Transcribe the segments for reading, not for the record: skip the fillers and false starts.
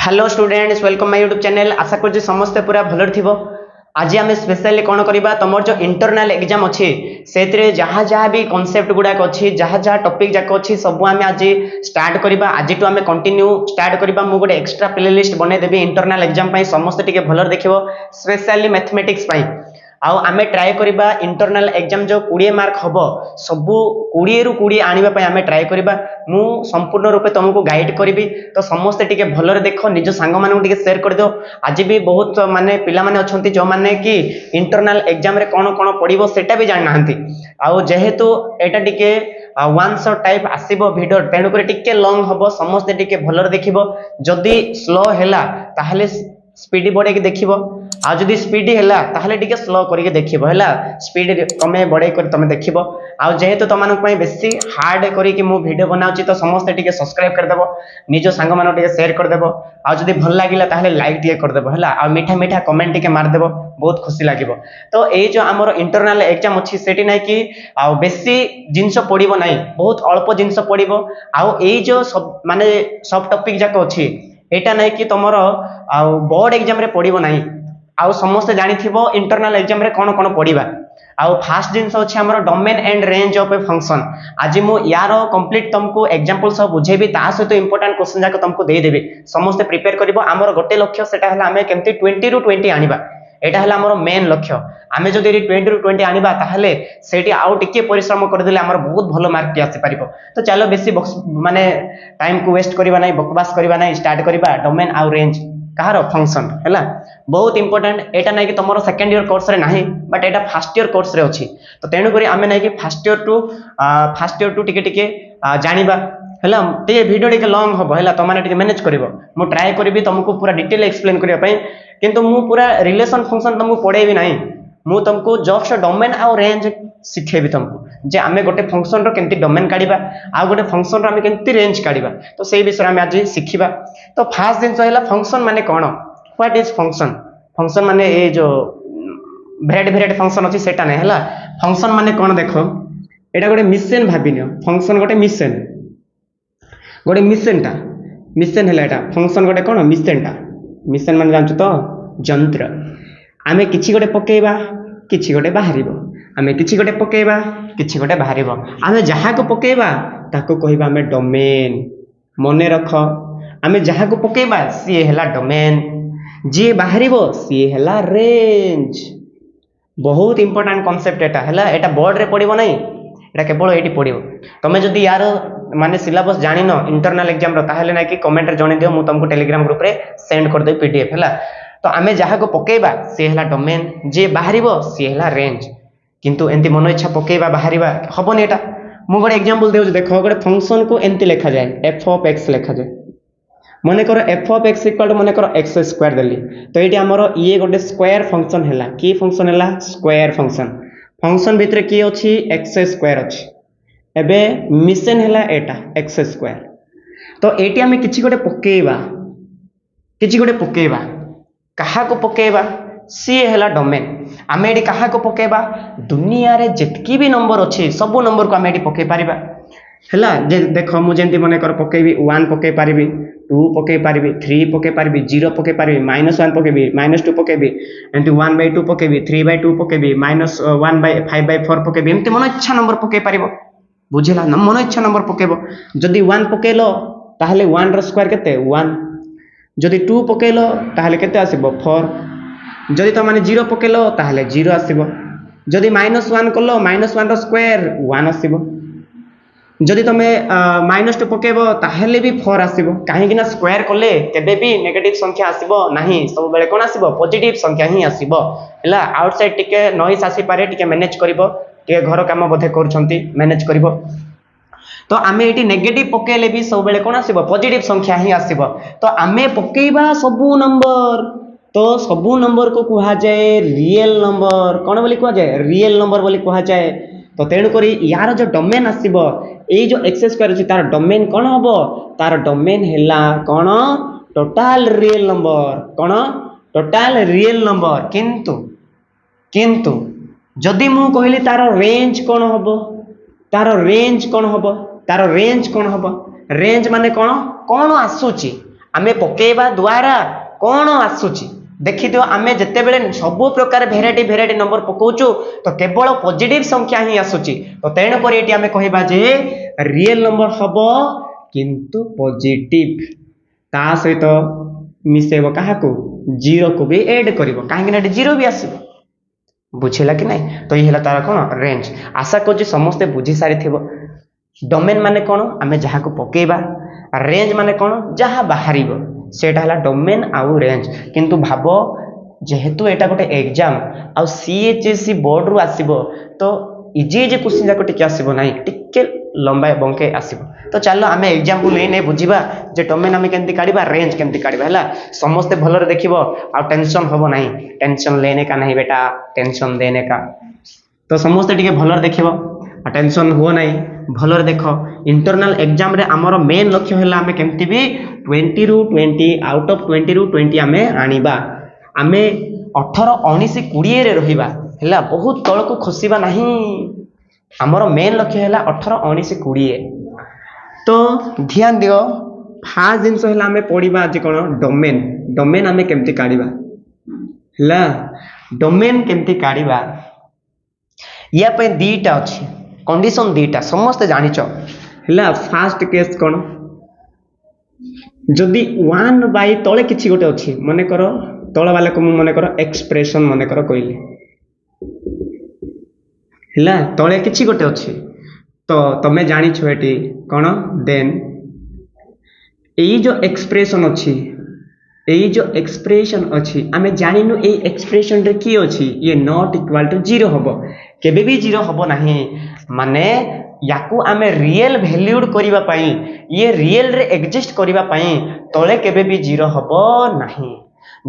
Hello students welcome my YouTube channel. आशा कर समस्ते पूरा भल थी। आज आम स्पेशली कौन करवा तुम जो इंटरनाल एग्जाम अच्छी से जहाँ जहाँ भी कॉन्सेप्ट गुड़ाक अच्छी जहाँ जहाँ टॉपिक जाक अच्छी सब आम आज स्टार्ट करवा। आज टू आम कंटिन्यू स्टार्ट करवा। मुझे गोटे एक्स्ट्रा प्ले लिस्ट बनईदेवी इंटरनाल एग्जाम समस्ते टे भल देखो स्पेशली मैथमेटिक्स आमे ट्राए करवा इंटरनाल एग्जाम जो 20 मार्क हम सबू 20 रु 20 आने आमे ट्राए करवा। मु संपूर्ण रूपे तुमको गाइड करी तो समस्ते टिके भलरे देख निज सांग मानू टिके शेयर कर दो। आज भी बहुत माने पिला माने अछंती जो माने कि इंटरनाल एग्जाम रे कोन कोन पड़िबो सेटा भी जान नाहंती। आउ जेहेतु एटा टिके वन शॉट टाइप आसीबो वीडियो तेणु कर टिके लॉन्ग हबो समस्ते टिके भलरे देखिबो। जदी स्लो हैला ताहले स्पीड बढ़े कि देखिबो आ जदी स्पीड हैला ताहले टिके स्लो करके देखिबो हैला। स्पीड कमे बढ़े कर तमे देखिबो। आ जेहेतु तमन पई बेसी हार्ड करी कि मु वीडियो बनाउची तो समस्त टिके सब्सक्राइब कर देबो निजो सांग मानो टिके शेयर कर देबो। आ जदी भल लागिला ताहले लाइक टिके कर देबो हैला। आ मीठा मीठा कमेंट टिके मार देबो बहुत खुशी लागिबो। तो ए जो हमर इंटरनल एग्जाम अछि सेटी नै कि आ बेसी जिंस पड़िबो नै बहुत अल्प जिंस पड़िबो। आ ए जो सब माने सब टॉपिक जाक अछि एटा नै कि तमरो आ बोर्ड एग्जाम रे पड़िबो नै। आउ समस्त जानिथिबो इंटरनल एग्जाम रे कोन कोन पड़िबा। आउ फास्ट जिंस अछि हमर domain and range of a function. आज मु यार कंप्लीट तुमको एग्जांपल सब बुझेबी ता सहित इंपोर्टेंट क्वेश्चन जाक तुमको दे देबी समस्त प्रिपेयर करबो। हमर गोटे लक्ष्य सेटा हला हमें केमती 20 रु 20 आनिबा एटा हला हमर मेन लक्ष्य। आमे जदि 20 रु 20 आनिबा ताहले सेठी आउ टिके परिश्रम कर देले हमर बहुत भलो मार्क टी आसी परिबो। तो चलो बेसी माने टाइम को वेस्ट करबा नै बकवास करबा नै स्टार्ट करबा। डोमेन आउ रेंज कहार फंक्शन हैला बहुत इंपोर्टेंट एटा नै कि तमरो सेकंड ईयर कोर्स रे नाही but Etah first year course रे अछि। तो तेणु करी आमे नै कि फर्स्ट ईयर टू टिके टिके जानिबा हैला। टिके वीडियो टिके लॉन्ग हबो हैला तमाने टिके मैनेज करिवो। मु ट्राई करबी तुमको पूरा डिटेल एक्सप्लेन करिया पई किंतु मु पूरा रिलेशन फंक्शन तुमको पढेबी नाही। मु तुमको जस्ट डोमेन आउ रेंज सिखेबी तुमको जे आमे गोटे फंक्शन रो केमती डोमेन काढिबा आ गोटे फंक्शन रो आमे केमती रेंज काढिबा। तो सेही विषय आमे आज सिखिबा। तो फर्स्ट दिन हैला फंक्शन माने कोन व्हाट इज फंक्शन। फंक्शन माने ए जो भेराइटी फंक्शन अछि सेटा नै हैला। फंक्शन माने कोन देखो एटा गोटे मिशन भाबिनियो। फंक्शन गोटे मिशन हैला एटा फंक्शन गोटे कोन मिशन माने जानछु तो यंत्र। आमे किछि गोटे पकेइबा किछि गोटे बाहरिबो आमे किछि गोटे पकेइबा किछि गोटे बाहरिबो। आमे जहा को पकेइबा ताको कहिबा आमे डोमेन। मने रख आमे जहा को पकेइबा सी हैला डोमेन जे बाहरिबो सी हैला रेंज। बहुत इंपोर्टेंट कांसेप्ट एटा हैला। एटा बोर्ड रे पडिबो नै एटा केवल एटी पडिबो। तमे जदी यार माने सिलेबस जानिनो इंटरनल एग्जाम रो ताहले नै कि कमेंट रे जणे दियो मु तुमको टेलीग्राम ग्रुप रे सेंड कर दे पीडीएफ हैला। तो आमे जहा को पकेइबा सी हैला डोमेन जे बाहरिबो सी हैला रेंज। किंतु एंती मन इच्छा पकेइबा बाहरिबा हबोनी एटा। मु गोटे एग्जांपल देउ देखो गोटे फंक्शन को एंती लिखा जाए f ऑफ x लिखा जाए। मने करो f of x equal to मने करो x स्क्वायर देली तो एटी हमरो ये गोटे स्क्वायर फंक्शन हैला। की फंक्शन हैला स्क्वायर फंक्शन। फंक्शन भितरे की अछि x स्क्वायर अछि। एबे मिशन हैला एटा x स्क्वायर। तो एटी हमें किछि गोटे पकेइबा कहा को पकेइबा सी हैला डोमेन। आमे एटी कहा को पकेइबा दुनिया रे जेतकी भी नंबर अछि सब नंबर को आमे एटी पकेइ परिबा हैला। जे देखो मु जेंती मने कर पकेइबी 1 पकेइ परिबी 2 पकेइ परिबी 3 पकेइ परिबी 0 पकेइ परिबी -1 पकेइबी -2 पकेइबी एंती 1/2 पकेइबी 3/2 पकेइबी -1/5/4 पकेइबी एंती मन इच्छा नंबर पकेइ परिबो बुझिला। मन इच्छा नंबर पकेइबो। जदी 1 पकेइलो ताहले 1 रो स्क्वायर केते 1। जदी 2 पकेइलो ताहले केते आसीबो 4। जदी त माने 0 पकेइलो ताहले 0 आसीबो। जदी -1 कलो -1 रो स्क्वायर 1 आसीबो। जदी तमे -2 पकेइबो ताहले भी 4 आसीबो। काहे कि ना स्क्वायर करले केबे भी नेगेटिव संख्या आसीबो नाही सब बेले कोन आसीबो पॉजिटिव संख्या ही आसीबो हैला। आउटसाइड टिके नॉइस आसी पारे टिके मैनेज करिवो टिके घर काम बधे करछंती मैनेज करिवो। तो आमे एटी नेगेटिव पकेले भी सब बेले कोन आसीबो पॉजिटिव संख्या ही आसीबो। तो आमे पकेइबा सबु नंबर तो सबु नंबर को कहा जाए रियल नंबर। कोन बोली कहा जाए रियल नंबर बोली कहा जाए। तो तेणु करी यार जो डोमेन आसीबो ए जो x स्क्वायर अछि तार डोमेन कोन हबो तार डोमेन हैला कोन टोटल रियल नंबर। कोन टोटल रियल नंबर। किंतु जदी मु कहली तार रेंज कोन हबो तार रेंज कोन हबो रेंज माने कोन आसुची आमे पकेबा द्वारा कौन आसुची देखि दियो आमे जते बेले सब प्रकार भेराइटी नंबर पकाउछु तो केवल पॉजिटिव संख्या ही आसुची तो तेणु पर एटी आमे कहबा जे रियल नंबर हबो किंतु पॉजिटिव ता सहित मिसेबो काहाकू जीरो को भी ऐड करिवो काहे कि जीरो भी आसीबो बुझिला कि नहीं तो ये तार कौन रेंज आशा कर समस्ते बुझी सारी थी डोमेन माने कौन आमे जहाँ को पकेबा रेंज माने कौन जहाँ बाहर सेटा है डोमेन आउ रेंज किंतु भाव जेहेतु एटा गोटे एग्जाम आउ सीएचएससी बोर्ड रु आसीबो तो इजी इजी क्वेश्चन जाको टिके आसीबो नाही टिके लंबा बंके आसीबो तो चलो आमे एग्जांपल नहीं बुझीबा जे डोमेन आमे केमती काढीबा रेंज केमती काढीबा हला समस्ते भलो रे देखिबो आ टेंशन होबो नाही टेंशन लेने का नहीं बेटा टेंशन देने का तो समस्ते टिके भलो रे देखिबो आ टेंशन हुओ नाही भलो रे देखो इंटरनल एग्जाम रे हमर मेन लक्ष्य हला आमे केमती भी 20 रु 20 आउट ऑफ 20 रु 20 आमे आनीबा आमे 18 19 20 रे रहिबा हला बहुत तळ को खसिबा नाही हमर मेन लक्ष्य हला 18 19 20 तो ध्यान दियो फास्ट जिनस हला आमे पढिबा आज कोन डोमेन डोमेन आमे केमती काढिबा हला डोमेन केमती काढिबा या पे दीटा अछि कंडीशन दीटा समस्त जानिचो हला फास्ट केस कोन जदि 1 बाय तळे किछि गोटे अछि माने करो तळ वाला को माने करो एक्सप्रेशन माने करो कइले हला तळे किछि गोटे अछि तो तमे जानी छो एटी कोन देन एई जो एक्सप्रेशन अछि आमे जानिनु ए एक्सप्रेशन रे की अछि ये नॉट इक्वल टू 0 हबो केबे भी 0 हबो नाही माने याकू आमे रियल वैल्यूड करिबा पई ये रियल रे एग्जिस्ट करिबा पई तळे केबे भी 0 हबो नाही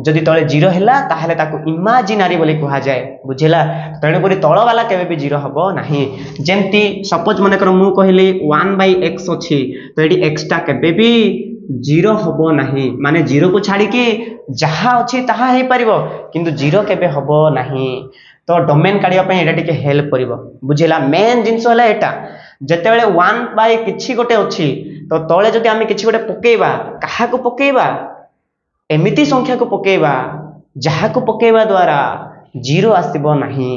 जदि तळे 0 हैला ताहले ताकू इमेजिनरी बोली कहा जाए बुझिला तेणु करी तळ वाला केबे भी 0 हबो नाही जेंती सपोज माने कर मु कहली 1/x अछि तो एडी x ता केबे भी 0 हबो नाही माने 0 को छाडी के जहा अछि ताहा हे परिबो किंतु 0 केबे हबो नाही तो डोमेन काढिया पई एटा टिके हेल्प करिवो बुझिला मेन जिंस होला एटा जते बेले 1 बाय किछि गोटे अछि तो तळे जदि आमे किछि गोटे पकेइबा काहा को पकेइबा एमिति संख्या को पकेइबा जहा को पकेइबा द्वारा 0 आसीबो नाही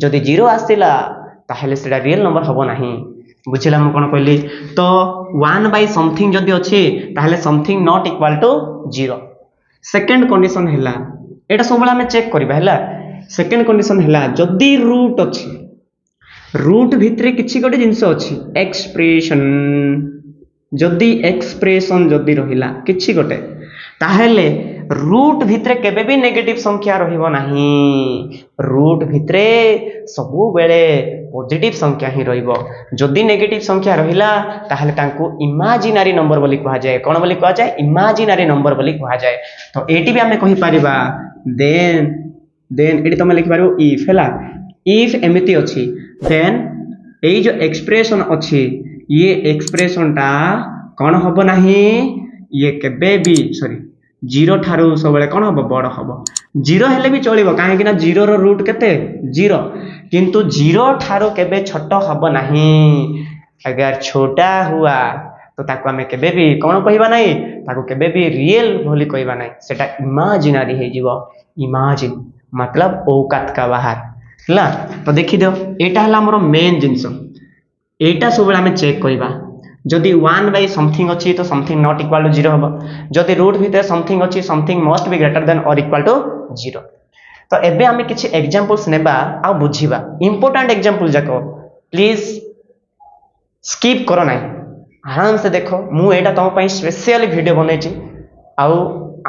जदि 0 आसिला ताहेले सेटा रियल नंबर हबो नाही बुझिला म कोन कहली तो 1 बाय समथिंग जदि अछि ताहेले something not equal to 0 second condition हैला एटा सबला हमें चेक करबा हैला सेकंड कंडीशन हैला जदि रूट अछि रूट भितरे किछि गोटे जिंस अछि एक्सप्रेशन जदि रहिला किछि गोटे ताहेले रूट भितरे केबे भी नेगेटिव संख्या रहिबो नाही रूट भितरे सबु बेले पॉजिटिव संख्या ही रहिबो जदि नेगेटिव संख्या रहिला ताहेले तांको इमेजिनरी नंबर बोली कहा जाए कोन बोली कहा जाए इमेजिनरी नंबर बोली कहा जाए तो एटी भी हमें कहि परिबा देन एटी तमे लिखि पारिबो इफ हैला इफ एमिति अछि देन एई जो एक्सप्रेशन अछि ये एक्सप्रेशन टा कोन हबो नाही ये केबे भी सॉरी 0 ठारू सबले कोन हबो बड़ हबो 0 हेले भी चलिबो काहे कि ना 0 रो रूट केते 0 किंतु 0 ठारू केबे छोटो हबो नाही अगर छोटा हुआ तो ताको हमें केबे भी कोन कहिबा नाही ताको केबे भी रियल भली कहिबा नाही सेटा इमेजिनरी हे जीवो इमेजिन मतलब औकात का बाहर हला तो देखि दो एटा हला हमरो मेन जिंस एटा सब हमें चेक करिबा जदि 1 बाय समथिंग अछि तो समथिंग नॉट इक्वल टू 0 हबो जदि रूट भितर समथिंग अछि something must be greater than और इक्वल टू 0 तो एबे हमें किछि एग्जांपल्स नेबा आ बुझिबा इंपोर्टेंट एग्जांपल जाको प्लीज स्किप करो नाही आराम से देखो मु एटा तम पई स्पेशली वीडियो बनै छी आ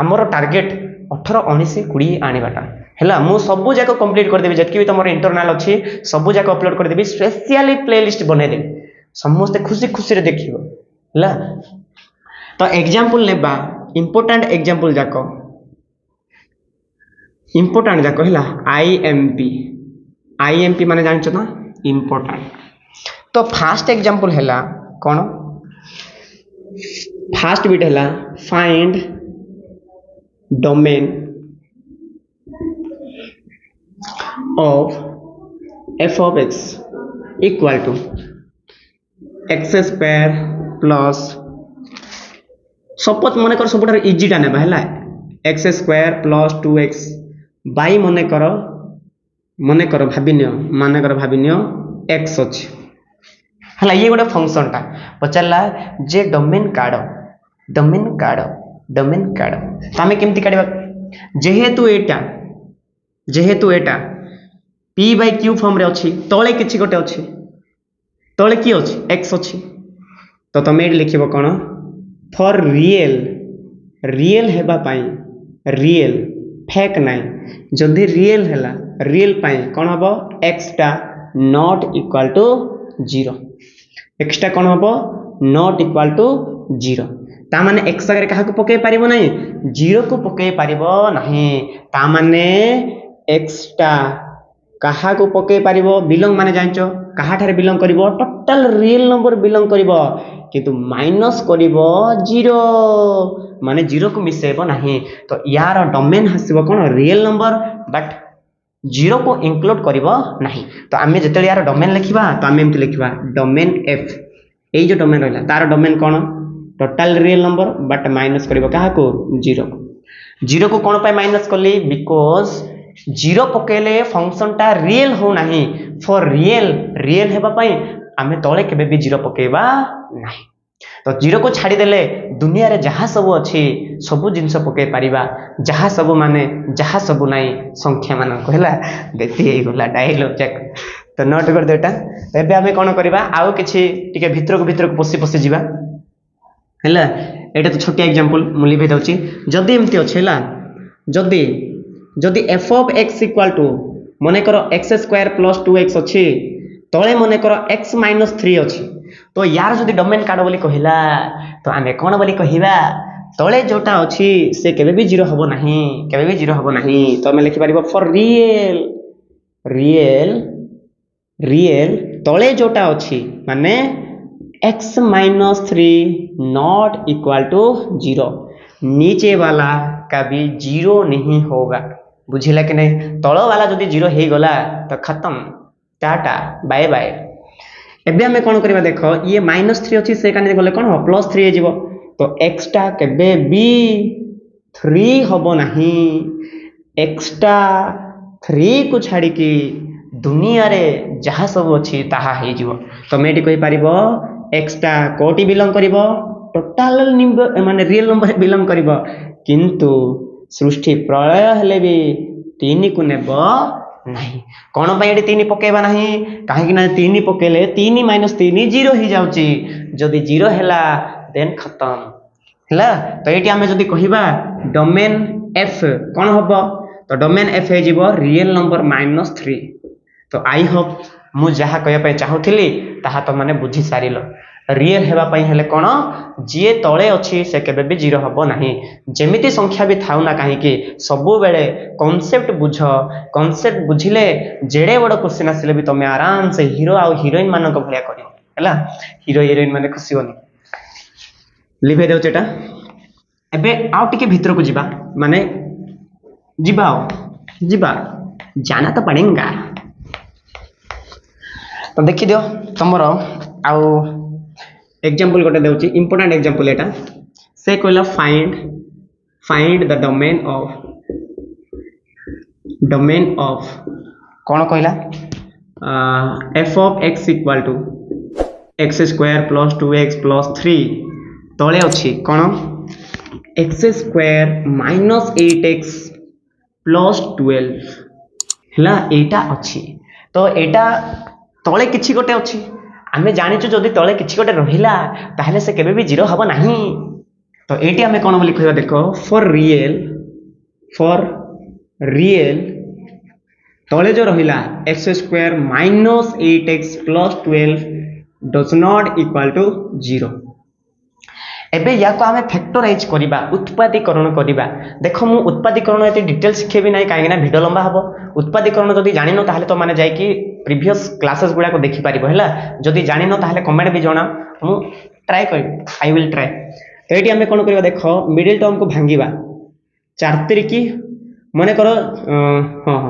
हमर टारगेट 18 19 20 आनिबाटा हैला मु सबु जाको कंप्लीट कर देबी जतकी भी तमर इंटरनल अछि सबु जाको अपलोड कर देबी स्पेशली प्लेलिस्ट बनै देबी समस्त खुशी खुशी रे देखिबो हैला तो एग्जांपल लेबा इंपोर्टेंट एग्जांपल जाको हैला आईएमपी माने जानिछ ना इंपोर्टेंट तो फास्ट एग्जांपल हैला कोन फास्ट बिट हैला find domain of f of x equal to x square plus suppose मन कर सब इजीटा नेबा है x square plus 2x by मन कर भाविनियो एक्स अच्छी है ये गोटे फंक्शनटा पचारा जे डोमेन काढ़ तो आम केमती काढ़ा जेहेतु एटा पी बाई क्यू फॉर्म रे अच्छी तले किसी गोटे अच्छी तले किए अच्छी एक्स अच्छी तो तुम ये लिख कौन फॉर रियल हेबा पाई रियल फेक नाई जदि रियल है रियल पाई कौन हम एक्सटा नॉट इक्वल टू 0 एक्सटा कौन हम नॉट इक्वल टू 0 ता माने एक्स आगे क्या पकई पार ना 0 को पकई पार ना ता माने एक्सटा कहा को पकई पार बिलंग माने जांचो कहा ठारे बिलंग करिवो टोटल रियल नंबर बिलंग करिवो किंतु माइनस करिवो 0 माने 0 को मिसेबो नहीं तो यार डोमेन हसिबो कोन रियल नंबर बट 0 को इंक्लूड करिवो नहीं तो आमे जते यार डोमेन लिखिबा तो आमे एमति लिखिबा डोमेन एफ ए जो डोमेन रहला तार डोमेन कोन total real number but minus करिवो कहा को 0 को कोन पाई माइनस करली बिकॉज़ 0 पकेले फंक्शन टा रियल हो नहीं फॉर रियल हेबा पाई आमे तळे केबे भी 0 पकेबा नहीं तो 0 को छाड़ी देले दुनिया रे जहाँ सब अच्छी सबु जिनस पके पारिबा जहाँ सब माने जहाँ सब नहीं संख्या मान को हैला देती हे गला डायलॉग चेक तो नोट कर देटा एबे आमे कोन करबा आउ किछि टिके भितर को पसी जीवा हैला एटा तो छोटी एग्जांपल मु लिबे दउची जदी एमती अछि हैला जदी f of x equal to मने करो x स्क्वायर प्लस 2x अच्छी तले मने करो x माइनस 3 अच्छी तो यार जदी डोमेन काढ बोली कहिला तो आमे कोन बोली कहिबा तले जोटा अच्छी से केबे भी 0 हबो नहीं तो आमे लिखि पारिबो फॉर रियल तले जोटा अच्छी माने x minus 3 not equal to 0 नीचे वाला कभी 0 नहीं होगा बुझिला कि नहीं तल वाला जदि 0 हो गला तो खत्म टाटा बाय बाय एबे हमें कौन करबा देखो ये -3 अछि से काने गले कौन हो +3 हे जीवो तो एक्सटा केबे बी 3 हबो नहीं एक्सटा 3 को छाड़ी की दुनिया रे जहाँ सब अछि ताहा हे जीवो तो मेटी कहि पारिबो एक्सटा कोटी बिलोंग करिवो टोटल नंबर माने रियल नंबर बिलोंग करिवो किंतु सृष्टि प्रलय हेले भी 3 को नेब नहीं कौन पाई 3 पकेबा नहीं कहीं ना 3 पकेले 3 माइनस 3 0 ही जाउची जदि 0 हैला देन खत्म हैला तो एटी हमें जदि कहिबा डोमेन एफ कौन हबो तो डोमेन एफ हे जीवो रियल नंबर -3 तो आई होप मु जहा कहया पे चाहूथिली ताहा तो माने बुझी सारिलो रियल हेबा पई हेले कोन जे तळे अछि से केबे भी 0 हबो नाही जेमिति संख्या भी थाउ ना काहे कि सबु बेले कांसेप्ट बुझिले जेडे बड़ क्वेश्चन आसिले भी तमे आराम से हीरो आ हीरोइन मानक भलिया करियो हैला हीरो हीरोइन माने खुशी होनी लिभे देउ चेटा एबे आउ टिके भीतर को जिबा माने जिबा जाना तो पड़ेगा तो देखि दियो तमरो आउ एग्जांपल गोटे देउची इंपोर्टेंट एग्जांपल एटा से कहला फाइंड द डोमेन ऑफ कौन कहला f of x equal to x square plus 2x plus 3 तले अच्छी कौन x square minus 8x plus 12 हैला एटा अच्छी तो एटा तले किछि गोटे अच्छी आमे जानिछु जदि तले किछि गोटे रहिला ताहले से केबे भी 0 हबो नाही तो एटी आमे कोन बोली कहबा देखो फॉर रियल तले जो रहिला x square minus 8x plus 12 does not equal to 0 एबे या को आमे फैक्टराइज करिबा उत्पादीकरण करिबा देखो मु उत्पादीकरण एते डिटेल सिखेबी नाही काहे ना वीडियो लंबा हबो उत्पादीकरण जदि जानिनो ताहले तो माने जाय कि प्रीवियस क्लासेस गुडा को देखि पारिबो हैला जदि जानिनो ताहले कमेंट भी जणा मु ट्राई करिबी आई विल ट्राई तो एटी हमें कोन करिबा देखो मिडिल टर्म को भांगीबा 4 3 माने करो हां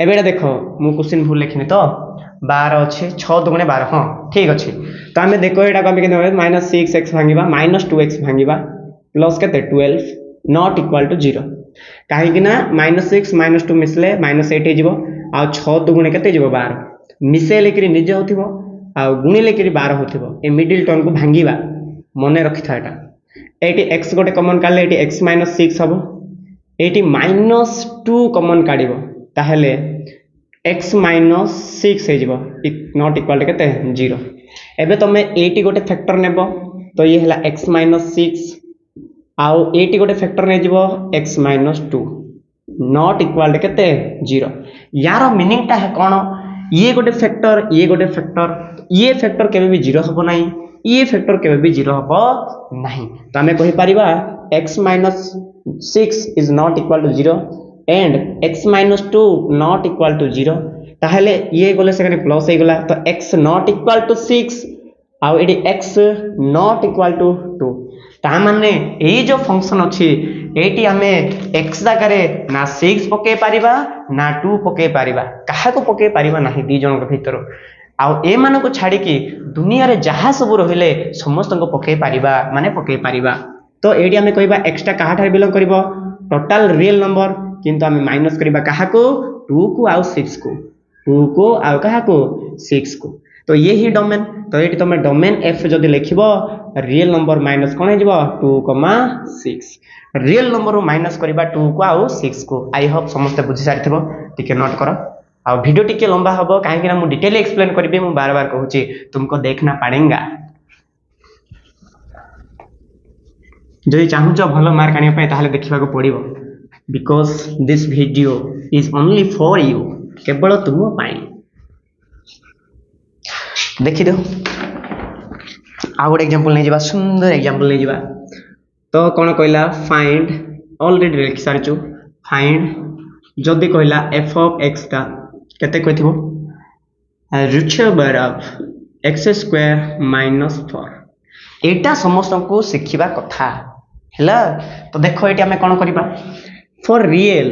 एबेडा देखो मु क्वेश्चन भूल लिखिनी तो 12 अच्छे 6 दुगुणे 12 हाँ ठीक अच्छे तो आम देखो यहाँ आम के -6x भांगा -2x भांगा प्लस के 12 नॉट इक्वल टू 0 कहीं -6 -2 मिसले -8 हो आ 6 दुगुणे के 12 मिसेले कि निजे हो आ गुणिले कि 12 हो ए मिडिल टर्म को भांगा मन रखी था ये एक्स गोटे कमन काढ़ले ये एक्स -6 हम ये -2 कमन काढ़ ताहले एक्स -6 हो नॉट इक्वल के 0 एबे तुम ये गोटे फैक्टर नेब तो ये है एक्स -6 आउ ये गोटे फैक्टर नहीं जीवो एक्स -2 नॉट इक्वल के 0 यार मीनिंगटा है कौन ये गोटे फैक्टर ये फैक्टर केबे भी 0 हबो नहीं ये फैक्टर केबे भी 0 हबो नहीं तो आमे कहि परिबा x -6 is not equal to 0 and x -2 not equal to 0 ताहले ये गले से प्लस हो गला तो x नॉट इक्वल टू 6 आउ एडी x नॉट इक्वल टू 2 ता माने एई जो फंक्शन अछि एटी आमे x जगह ना 6 पके पारिबा ना 2 पके पारिबा काहा को पके पारिबा नाही दी जन के भीतर आउ ए मान को छाड़ी की दुनिया रे जहा सब रहिले समस्त को पके पारिबा माने पके पारिबा तो एडी आमे कहबा एक्स्ट्रा काहा ठार बिलोंग करबो टोटल रियल नंबर किंतु आमे माइनस करबा काहा को 2 को आउ 6 को 2 को आउ काहा को 6 को तो ये ही डोमेन तो ये तुम डोमेन एफ जदि लिखिबो रियल नंबर माइनस कोन हेजिबो 2,6 रियल नंबर माइनस करबा 2 को आउ 6 को आई होप समस्त बुझी सारिथिबो टिके नोट करो आ वीडियो टिके लंबा हबो काहे कि मु डिटेल एक्सप्लेन करबे मु बार बार कहूची तुमको देखना पड़ेगा जदि चाहूच भलो मार्क आनिया पे ताहले देखिबा को पड़िबो because this video is only for you केवल तुम पाई देखि दो आ गोटे एग्जांपल नहीं जाबा सुंदर एग्जांपल नहीं जाबा तो कौन कहला फाइंड ऑलरेडी लिखि सारिछु फाइंड जदि कहला एफ ऑफ एक्स टा केते कहथिबो रूट ऑफ एक्स स्क्वायर -4 एटा समस्त को सिखिबा कथा हैला तो देखो एटी हमें कौन करिबा फॉर रियल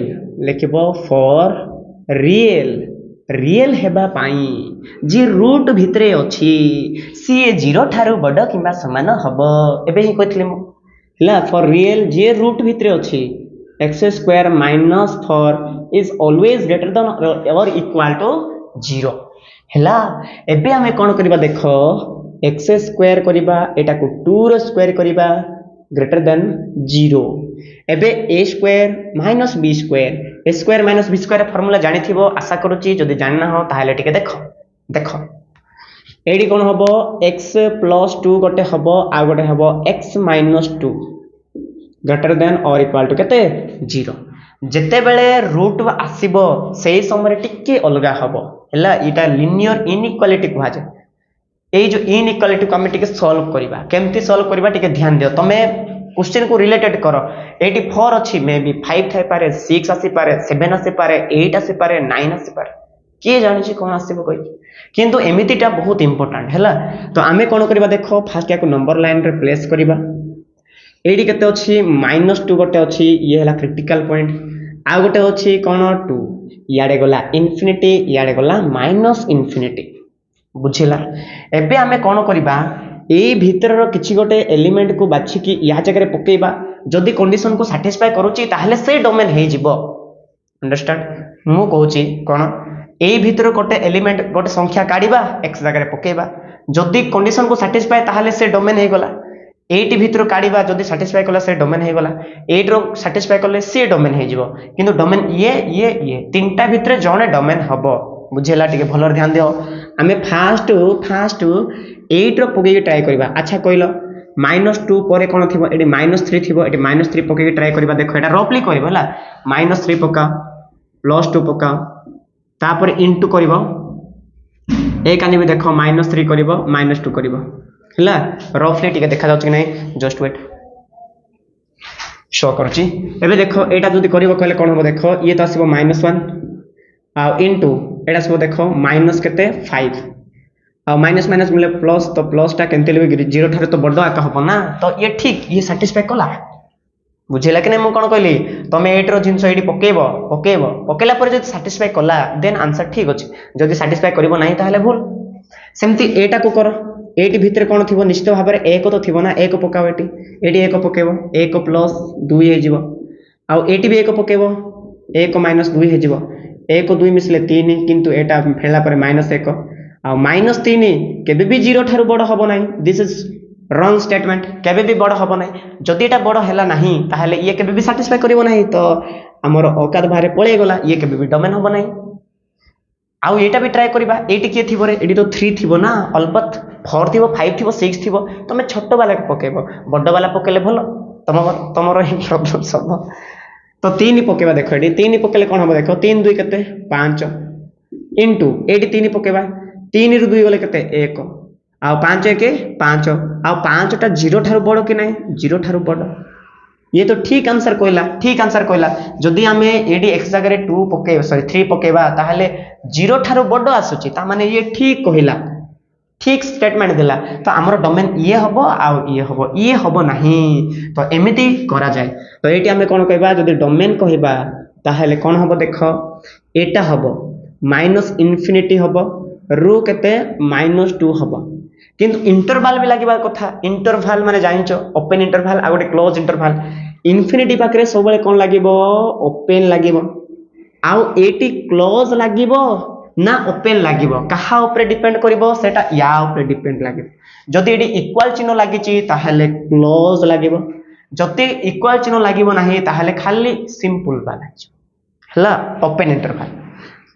लिखिबो फॉर रियल रियल हेबा पाई जी रूट भितरे अछि सी 0 ठारू बड़ किबा समान हबो एबे ही कहथिले मु हैला फॉर रियल जे रूट भितरे अछि x square -4 is always greater than और इक्वल टू 0 हैला एबे हमें कौन करिबा देखो एक्स स्क्वायर करिबा एटा को 2 रो स्क्वायर करिबा ग्रेटर देन 0 एबे a square minus b square a square minus b square formula जानि थिबो आशा करूची जदि जानना हो ताहले टिके देखो एडी कोन हबो x + 2 गोटे हबो आ गोटे हबो x - 2 ग्रेटर देन और इक्वल टू केते 0 जेते बेले रूट आसीबो सेही समय टिके अलगा हबो हैला इटा लिनियर इनइक्वालिटी कहवा जाय ए जो इनइक्वालिटी को हम टिके सॉल्व करिबा केमती सॉल्व करिबा टिके ध्यान दियो तमे क्वेश्चन को रिलेटेड करो 84 अच्छी मे बी 5 थाई पारे 6 आसी पारे 7 आसी पारे 8 आसी पारे 9 आसी पारे के जानि छी कोन आसीबो कहि किंतु एमितिटा बहुत इंपोर्टेंट हैला तो आमे कोन करबा देखो फास्ट याको नंबर लाइन रे प्लेस करबा एडी केते अछि -2 गोटे अछि ये हला क्रिटिकल पॉइंट आ गोटे अछि कोन 2 याडे गला इंफिनिटी याडे गला -इंफिनिटी बुझिला एबे आमे कोन करबा ए भीतर किछि गोटे एलिमेंट को बाछि कि या जगह रे पकेबा जदि कंडीशन को सैटिस्फाई करूची ताहले से डोमेन हे जिवो अंडरस्टैंड मु कहूची कोन ए भीतर गोटे एलिमेंट गोटे संख्या काढिबा x जगह रे पकेबा जदि कंडीशन को सैटिस्फाई ताहले से डोमेन हे गला 8 भीतर काढिबा जदि सैटिस्फाई कला से डोमेन हे गला 8 रो सैटिस्फाई करले से डोमेन हे जिवो किंतु डोमेन ये तीनटा भीतर जणे डोमेन हबो बुझेला टिके भलर ध्यान दियो हमें फास्ट 8 रो पके ट्राई करबा अच्छा कहलो -2 परे कोन थिबो एडी -3 थिबो एडी -3 पके ट्राई करबा देखो एटा रफली करबो हला -3 पका +2 पका तापर इनटू करबो ए कानी भी देखो -3 करबो -2 करबो हला रफली टिके देखा जाउछ कि नै जस्ट वेट शो करछि एबे देखो एटा जदी करबो कहले कोन हो देखो ये त आसीबो -1 आ इनटू एटा सब देखो माइनस केते 5 आ माइनस माइनस मिले प्लस तो प्लस टा केनते लेबे 0 ठारे तो बडो आका हबो ना तो ये ठीक ये सैटिस्फाई कला बुझिला कि नै मु कोन कहली तमे 8 रो जिंस एडी पकेला पर जदी सैटिस्फाई कला देन आंसर ठीक अछि जदी सैटिस्फाई करबो नाही ताहले भूल सेमती एटा को करो एटी भितर कौन थी निश्चित भाव में एक तो थी ना एक पकाओ एटी एक पकेब एक प्लस दुई हो आउ एटी भी एक पकेब एक माइनस दुई हो एक दुई मिसले तीन किंतु एटा फेरला पर माइनस एक आ माइनस तीन केबे भी जीरो ठारू बड़ हम ना दिस इज रॉन्ग स्टेटमेंट केबे भी बड़ हम ना जदि एटा बड़ है ना ताहले ये केबे भी सैटिस्फाई करिवो नहीं तो आमर औकात बाहर पड़े गला ये केबे भी डोमेन हम ना आउ एटा भी ट्राई करबा एटी किए थिबो रे एटी तो 3 थिबो ना अलबत 4 थिबो 5 थिबो 6 थिबो तमे छोटो वाला पकेबो बड़ वाला पकेले भलो तमरो ही प्रॉब्लम सब तो 3 पकेबा देखो एटी 3 पकेले कोन हम देखो 3 2 केते 5 इनटू एटी 3 पकेबा 3 रु 2 गले केते 1 आ 5 1 5 आ 5 टा 0 ठारू बड़ कि नहीं 0 ठारू बड़ ये तो ठीक आंसर कहला जदि आमे एडी x जगह 2 पके सॉरी 3 पकेबा ताहले 0 ठारू बड़ आसुची ता माने ये ठीक कहला ठीक स्टेटमेंट देला तो हमर डोमेन ये हबो आ ये हबो नहीं तो एमिति करा जाए तो एटी आमे कोन कहबा जदि डोमेन कहबा ताहले कोन हबो देखो एटा हबो माइनस इन्फिनिटी हबो रू केते -2 हबो किंतु इंटरवल भी लागिबा कथा इंटरवल माने जानिचो ओपन इंटरवल आ गोटे क्लोज इंटरवल इन्फिनिटी पाखरे सब बेले कोन लागिबो ओपन लागिबो आउ एटी क्लोज लागिबो ना ओपन लागिबो कहा ऊपर डिपेंड करिवो सेटा या ऊपर डिपेंड लागिबो जदि एटी इक्वल चिन्ह लागिची ताहले क्लोज लागिबो जति इक्वल चिन्ह लागिबो नाही ताहले खाली सिंपल बा लागिबो हला ओपन इंटरवल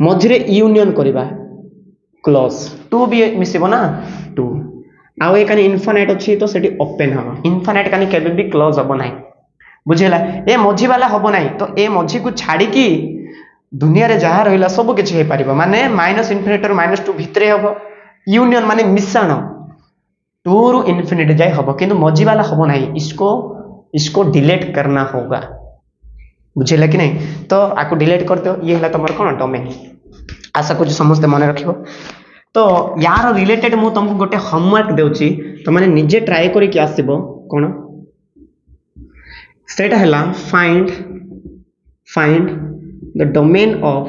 मझिरे यूनियन करिबा क्लोज 2 भी मिसिबो ना 2 आउ ए कानी इनफिनाइट अछि तो सेठी ओपन हबो इनफिनाइट कानी केबे भी क्लोज हबो नाही बुझेला ए मझी वाला हबो नाही तो ए मझी को छाडी की दुनिया रे जहा रहिला सब किछ हे पारिबो माने माइनस इन्फिनिटी और -2 भितरे हबो यूनियन माने मिश्रण 2 रु इन्फिनिटी जाय हबो किंतु मझी वाला हबो नाही इसको डिलीट करना होगा बुझेला कि नहीं तो आको डिलीट कर दो ये हला तमर कोन डोमेन आशा कुछ समझते मन रखिबो तो यार रिलेटेड मु तुमको गोटे होमवर्क देउची तो माने निजे ट्राई करी कि आसीबो कोन सेटा हला find the domain of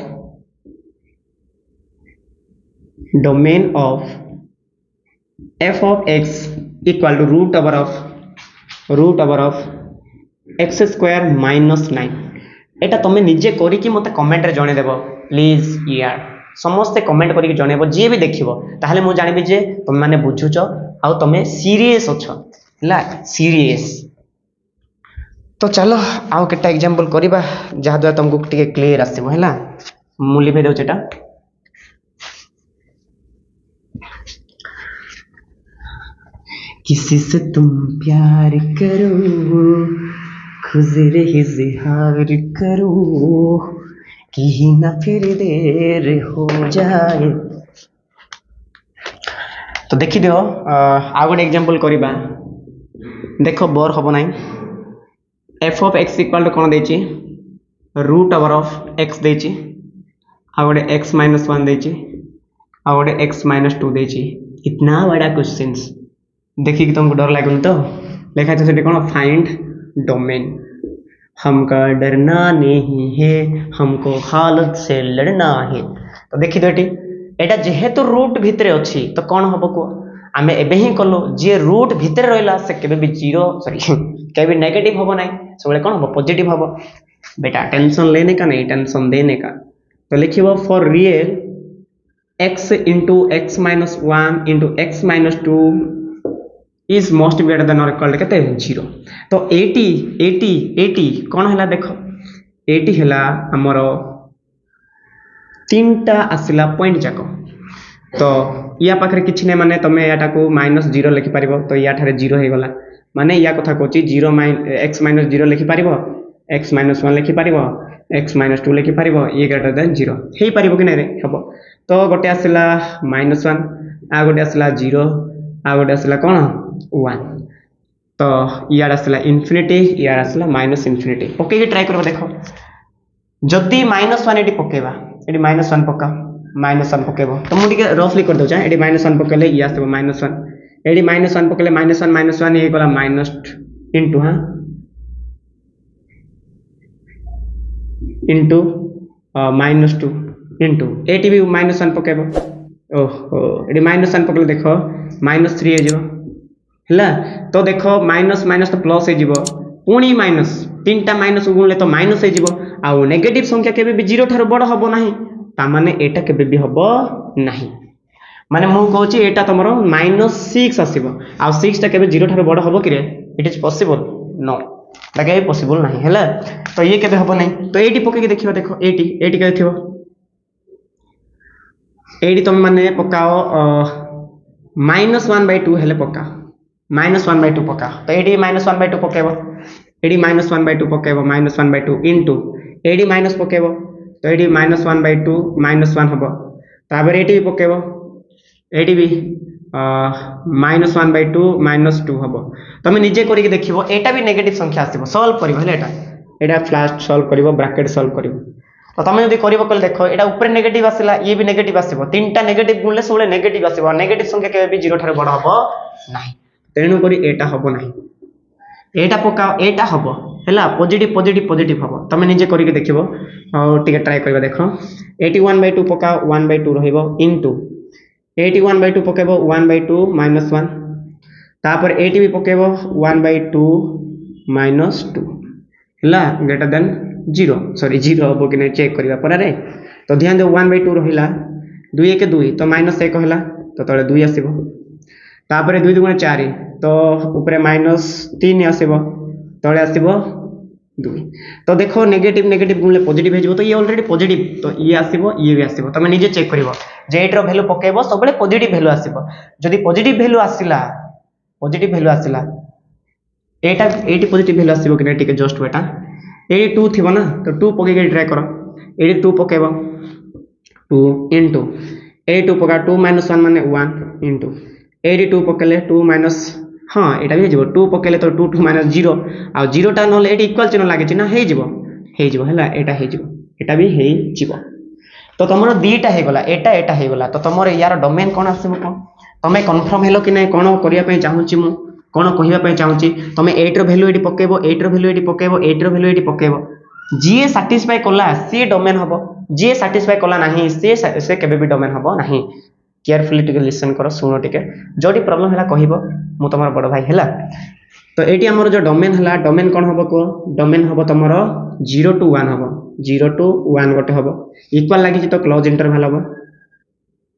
f of x equal to root over of x square minus 9 एटा तमे निजे करी कि मते कमेंट रे जणे देबो प्लीज यार समस्ते कमेंट करी जणेबो जे भी देखिबो ताहले मु जानिबि जे तुम माने बुझुचो आ तमे सीरियस अछो हला सीरियस तो चलो आउ केटा एग्जांपल करिबा जहा द्वारा तुमको टिके क्लियर आसीबो हला मु लिबे दउ चेटा किसी से तुम प्यार करो खुजरे इज़हार करो कि ना फिर देर हो जाए तो देखी दियो आ गोटे एग्जांपल करिबा देखो बोर हबो नाही f of x equal to कोन देची रूट ओवर ऑफ x देची आ गोटे x - 1 देची आ गोटे x - 2 देची इतना बड़ा क्वेश्चंस देखि कि तुमको डर लागुन तो लिखा तो सेठी कोन फाइंड डोमेन हमका डरना नहीं है हमको हालत से लड़ना है तो देखि दो एटा जेहेतु रूट भितरे अछि तो कोन हबो को आमे एबे ही कलो जे रूट भितरे रहला से केबे भी जीरो सॉरी केबे नेगेटिव हबो नाही सबले कोन हबो पॉजिटिव हबो बेटा टेंशन लेने का नहीं टेंशन देने का तो लिखिबो for real x into x minus 1 into x minus 2 is most greater than or equal to केते 0 तो 80 कोन हला देखो 80 हला हमरो तीनटा आसिला पॉइंट जाको तो या पाखरे किछि ने माने तमे याटा को -0 लिखि पारिबो तो या ठारे 0 हे गला माने या कथा कोची 0 x - 0 लिखि पारिबो x - 1 लिखि पारिबो x - 2 लिखि पारिबो ये ग्रेटर देन 0 हे पारिबो कि नै रे हबो तो गोटे आसिला -1 आ गोटे आसिला 0 आ गोटे आसिला कोन 1 तो यार आसिला इन्फिनिटी यार आसिला माइनस इन्फिनिटी ओके के ट्राई करबो देखो जदी -1 एटी पकेबा एटी -1 पका -1 पकेबो तो मु टिके रफली कर दउ जा एटी -1 पकेले या आसबो -1 एटी -1 पकेले -1 ये गला माइनस इनटू हां इनटू -2 इनटू एटी भी -1 पकेबो ओहो ये माइनस वन पकड़े देख -3 हो है तो देख माइनस माइनस तो प्लस हो पुणी माइनस 3टा माइनस गुणले तो माइनस हो नेगेटिव संख्या केबे भी 0 ठार बड़ हम ना ताने एटा केबे भी हम नहीं माने मु कहूँ एटा तुम -6 आसो आ 6टा केबे 0 ठार बड़ हम कि इट इज पॉसिबल नो लगे पॉसिबल नहीं है तो ये केबे हम नहीं तो ये पकईकि देखिए देख ये के थो ये तुम मैंने पकाओ -1/2 हेले पका -1/2 पका तो ये -1/2 पकेब ये -1/2 पकेब -1/2 इंटू ये माइनस पकेब तो ये -1/2 -1 हम तापर ये भी पकेब ये भी -1/2 -2 हम तुम निजे करके देख यहाँ भी नेगेटिव संख्या आसो सल्व कर फ्लास्ट सल्व कर ब्राकेट सल्व कर तो तुम जब कर देख यहाँ ऊपर नेगेटिव आसला ये भी नेगेटिव आसो 3टा नेगेटिव गुणले सब नेगेटिव आसो नेगेटिव संख्या केबे भी 0 ठार बड़ हम ना तेणुक यहाँ हम ना यहाँ पकाओ यहाँ हम है पॉजिटिव पॉजिटिव पॉजिटिव हम तुम निजे करके देख टे ट्राए कर देख 81/2 पकाओ 1/2 रु इंटू 81/2 पकेब 1/2 -1 तापर 80 भी पकेब 1/2 -2 है ग्रेटर देन 0 सॉरी 0 हम कि चेक करवा पर तो ध्यान दे 1/2 रहा 2 1 2 तो -1 है तो तले 2 आसो तापर 2 2 4 तो ऊपर -3 आसो तले आसो 2 तो देखो नेगेटिव नेगेटिव गुणले पॉजिटिव हो तो ये ऑलरेडी पॉजिटिव तो ये आसो ये भी आसो तुम निजे चेक कर जेट भैल्यू पकेब सब पॉजिटिव भैल्यू आसो जदि पॉजिटिव भैल्यू आसला एटा एटी पॉजिटिव भैल्यू आसो कि नहीं जस्ट बेटा ये 2 थी ना तो 2 पकईकि ट्राए कर ये 2 पकेब 2 इंटू ये 2 पका 2 -1 माने 1 इंटू ये 2 पकेले 2 माइनस हाँ यहाँ भी हो 2 पकेले तो 2 2 -0 आ 0टा ना ये इक्वल चिन्ह लगे ना है यहाँ भी हो तो तुम दीटा होगला एटा होगला तो तुम यार डोमेन कौन आसो कौन तुम कन्फर्म हेलो कि नहीं कौन करने चाहूँगी मु कौन कहवाई चाहूँगी तुम 8 भैल्यू ये पकेब 8 भैल्यू ये पकेब 8 भैल्यू ये पकेब जी साटिस्फाई कला सी डोमेन हम जी साटिस्फाई कला ना से केबे भी डोमेन हम ना केयरफुली टिके लिसन कर शुण टिके जोटी प्रॉब्लम है कह मु तुम बड़ भाई है तो ये आमर जो डोमेन है डोमेन कौन हम कह डोमेन हम तुम 0 to 1 हम 0 to 1 गोटे हम इक्वाल लगी तो क्लोज इंटरवल हम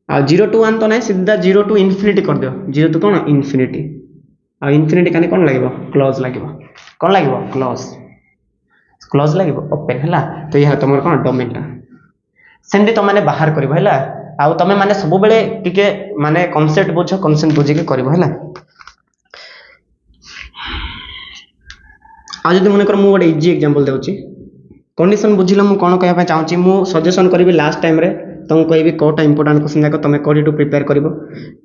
आ 0 to 1 तो ना सीधा 0 to इनफिनिटी कर दियो 0 to कौन इनफिनिटी आ इनफिनिटी काने कौन लगे क्लोज लगे कौन लगे क्लोज लगे ओपन है तो यह तुम कौन डोमेनटा सेमती तुम मैंने बाहर कर आउ तुम मैंने सब बेले टिके माने कॉन्सेप्ट बुझ कॉन्सेप्ट बुझिके करबो हैला आज जदि मन कर मु गोटे इजी एग्जांपल देउची कंडीशन बुझिला मु कोन कहबा चाहूची मु सजेशन करबी लास्ट टाइम रे तुमको कहबी कोटा इंपोर्टेंट क्वेश्चन जाको तुम कोडी टू प्रिपेयर करबो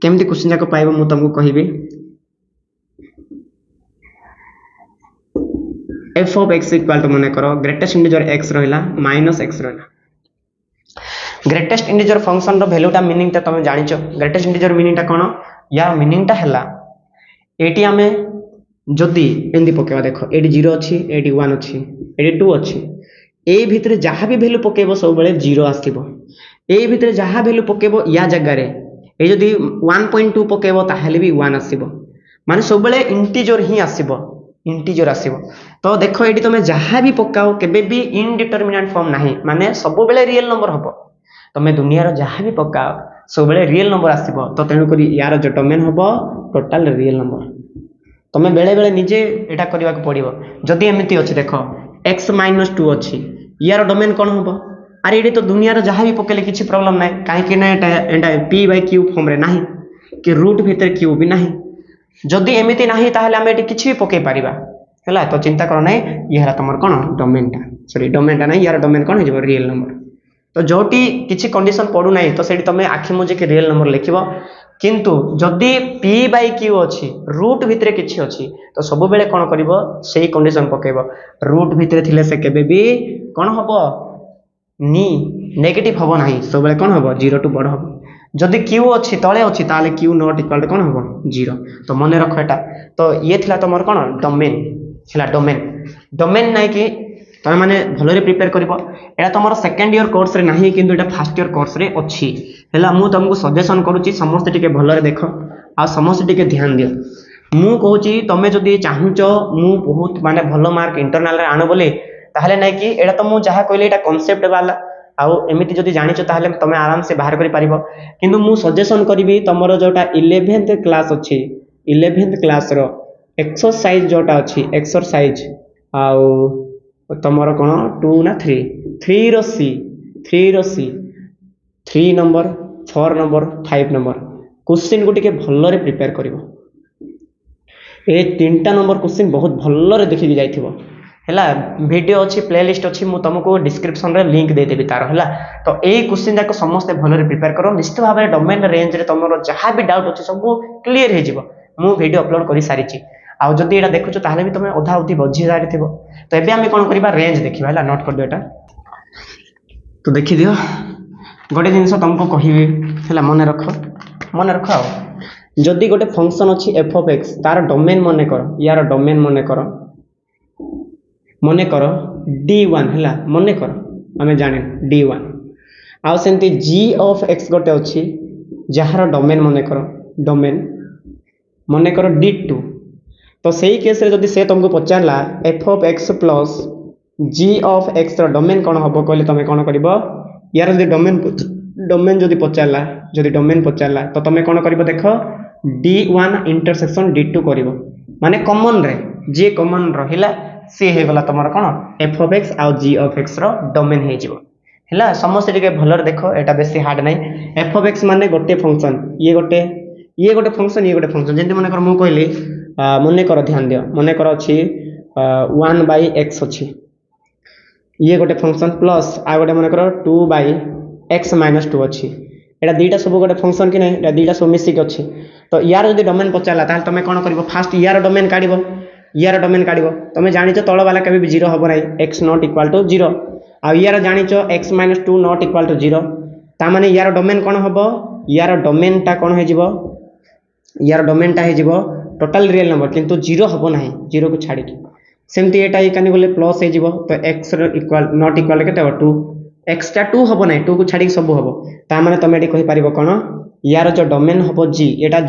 केमती क्वेश्चन जाको पाइबो मु तुमको कहबी f of x equal to मन करो ग्रेटेस्ट इंटीजर x रहिला -x रहिला ग्रेटेस्ट इंटीजर फंक्शन रो वैल्यूटा मीनिंग ता तुम जानिचो ग्रेटेस्ट इंटीजर मीनिंग ता कोन यार मीनिंग ता हैला एटी हमें जदि एंदी पकेबा देखो एटी 0 अछि एटी 1 अछि एटी 2 अछि ए भितरे जहाँ भी वैल्यू पकेबो सब बेले 0 आसीबो ए भितरे जहाँ वैल्यू पकेबो या जगह रे ए जदि 1.2 पकेबो ताहेले भी 1 आसीबो माने सब बेले इंटीजर ही आसीबो इंटीजर आसीबो तो देखो एटी तुम जहाँ भी पकाओ केबे भी इनडिटरमिनेट फॉर्म नाही माने सब बेले रियल नंबर हबो तुम दुनिया रो जहाँ भी पकाओ सब बेले रियल नंबर आसीबो तो तेणु करी यार जो डोमेन हबो टोटल रियल नंबर तुम बेले बेले निजे एटा करबा को पड़िबो जदि एमिति अछि देखो x - 2 अछि यार डोमेन कोन हबो अरे एडी तो दुनिया रो जहाँ भी पकेले किछि प्रॉब्लम नै काहे कि नै एटा p/q फॉर्म रे नाही कि रूट भीतर q भी नाही जदि एमिति नाही ताहले हम एटी किछि भी पके परिबा हैला तो चिंता करो नै ये हला तमर कोन डोमेनटा सॉरी डोमेनटा नै यार डोमेन कोन हेजबो रियल नंबर तो जोटी किछि कंडीशन पडू नै तो सेठी तमे आखि मुजे के रियल नंबर लिखिबो किंतु जदि p/q अछि रूट भितरे किछि अछि तो सब बेले कोन करबो सेही कंडीशन पकेबो रूट भितरे थिले से केबे भी कोन हबो नी नेगेटिव हबो नाही सब बेले कोन हबो 0 टू बड़ हबो जदि q अछि तळे अछि ताले q नॉट इक्वल टू कोन हबो 0 तो मने रखो एटा तो ये थिला तमर कोन डोमेन थिला डोमेन डोमेन नै कि तुम मैंने भलरे प्रिपेयर कर तुम सेकेंड इयर कोर्स रे नहीं किंतु एटा फर्स्ट इयर कोर्स रे अच्छी है मु तुमको सजेशन करुच्ची समस्ते टिके भलरे देख आ समस्ते टिके ध्यान दियो मु कहूँ तुम जदि चाहूच मु बहुत माने भल मार्क इंटरनाल रे आण बोली ताहले नहीं कि एटा तो मुझे जहाँ कहली एटा कॉन्सेप्ट वाला आउ एमिति जदि जानिଛ ताहले तुम आराम से बाहर करि पारिबो किंतु मु सजेशन करिवि तमरो जोटा 11th क्लास अछि 11th क्लास रो एक्सरसाइज जोटा अछि एक्सरसाइज आउ तमरो कोन 2 ना 3 रो सी 3 नंबर 4 नंबर 5 नंबर क्वेश्चन को टिके भल्लरे प्रिपेयर करिवो ए 3टा नंबर क्वेश्चन बहुत भल्लरे देखि जाइथिबो हैला वीडियो अच्छी प्लेलिस्ट अच्छी मु तुमको डिस्क्रिप्शन रे लिंक दे देबी तार हैला तो ए क्वेश्चन जाक समस्त भलरे प्रिपेयर करो निश्चित भाव में डोमेन रेंज रे तुमरो जहां भी डाउट अछि सब क्लियर हे जिवो मु वीडियो अपलोड करि सारिछि आ जदि एटा देखुछ ताहले भी तुम अधा उठी बझी जारिथिबो तो एबे हम कोन करिबा रेंज देखिबा हैला नोट कर दियो एटा तो देखि दियो गोटे जिंस तुमको कहिबी हैला मन रख आ जदि गोटे फंक्शन अछि f of x तार डोमेन मन कर यार डोमेन मन कर d1 हैला मन कर आमे जाने d1 uh सेंती g of x गोटे अछि जहार डोमेन मन कर d2 तो सही केस रे जदि से तुमको पचारला f of x plus g of x रो डोमेन कोन हबो कहले तमे कोन करबो यार जदि डोमेन जदि पचारला तो तमे कोन करबो देखो d1 इंटरसेक्शन d2 करबो माने कॉमन रे जे कॉमन रहिला सी हे गला तमर कोन f of x आ g of x रो डोमेन हे जिवो हैला समस्त टिके भलर देखो एटा बेसी हार्ड नै f of x माने गोटे फंक्शन ये गोटे फंक्शन जेंति माने कर मु कहली मने कर ध्यान दियो मने कर अछि 1 by x अछि ये गोटे फंक्शन प्लस आ गोटे माने कर 2 by x minus 2 अछि एटा दीटा सब गोटे फंक्शन कि नै एटा दीटा सब मिसिक अछि तो यार जदि डोमेन पचारला ताल तमे कोन करबो फास्ट यार डोमेन काढिबो तमे जानिछ तळ वाला कभी भी 0 हबो नै x not equal to 0 आ यार जानिछ x minus 2 not equal to 0 ता माने यार डोमेन कोन हबो यार डोमेन ता कोन हे जिवो यार डोमेन ता हे जिवो टोटल रियल नंबर किंतु 0 हबो नै 0 को छाडी के सेमति एटा इकानी बोले प्लस हे जिवो तो x इक्वल नॉट इक्वल केते 2 x ता 2 हबो नै 2 को छाडी के सब हबो ता माने तमे एटी कहि पारिबो कोन यार जो डोमेन हबो g एटा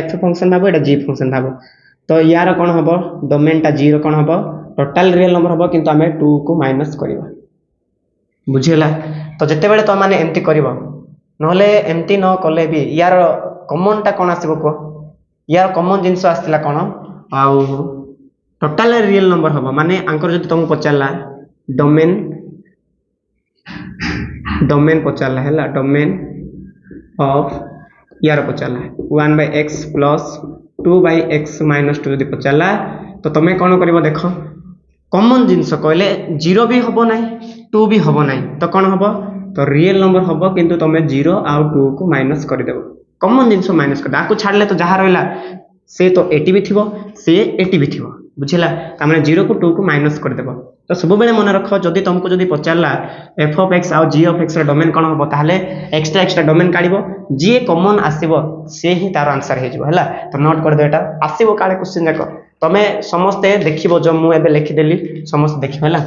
f फंक्शन भाबो एटा g फंक्शन भाबो तो यार कोन हबो डोमेन ता 0 कोन हबो टोटल रियल नंबर हबो किंतु हमें 2 को माइनस करबा बुझिला तो जते बेले तो माने एम्ति करबो नहले एम्ति न कले भी यार कॉमन ता कोन आसीबो को यार कॉमन जिंस आस्तिला कोन आउ टोटल रियल नंबर हबो माने आंकर जति तुमको पचारला डोमेन पचारला हैला डोमेन ऑफ यार पचारला 1 by x plus 2 by x minus 2 जति पचारला तो तमे कोन करबो देखो कॉमन जिंस कहले 0 भी हबो नै 2 भी हबो नै तो कोन हबो तो रियल नंबर हबो किंतु तमे 0 आउ 2 को माइनस कर देबो कॉमन जिंस माइनस कर दाको छाडले तो जहा रहला से तो 80 भी थिबो से 80 भी थिबो बुझिला त माने 0 को 2 को माइनस कर देबो तो सब बेले मन रखो जदि तुमको जदि पचारला f of x आ g of x रो डोमेन कोन हबो ताहले एक्स्ट्रा डोमेन काढिबो जे कॉमन आसीबो से ही तार आंसर हे जिवो हैला तो नोट कर दे एटा आसीबो काले क्वेश्चन जाको तमे समस्ते देखिबो जो मु एबे लिखि देली समस्त देखिबो हैला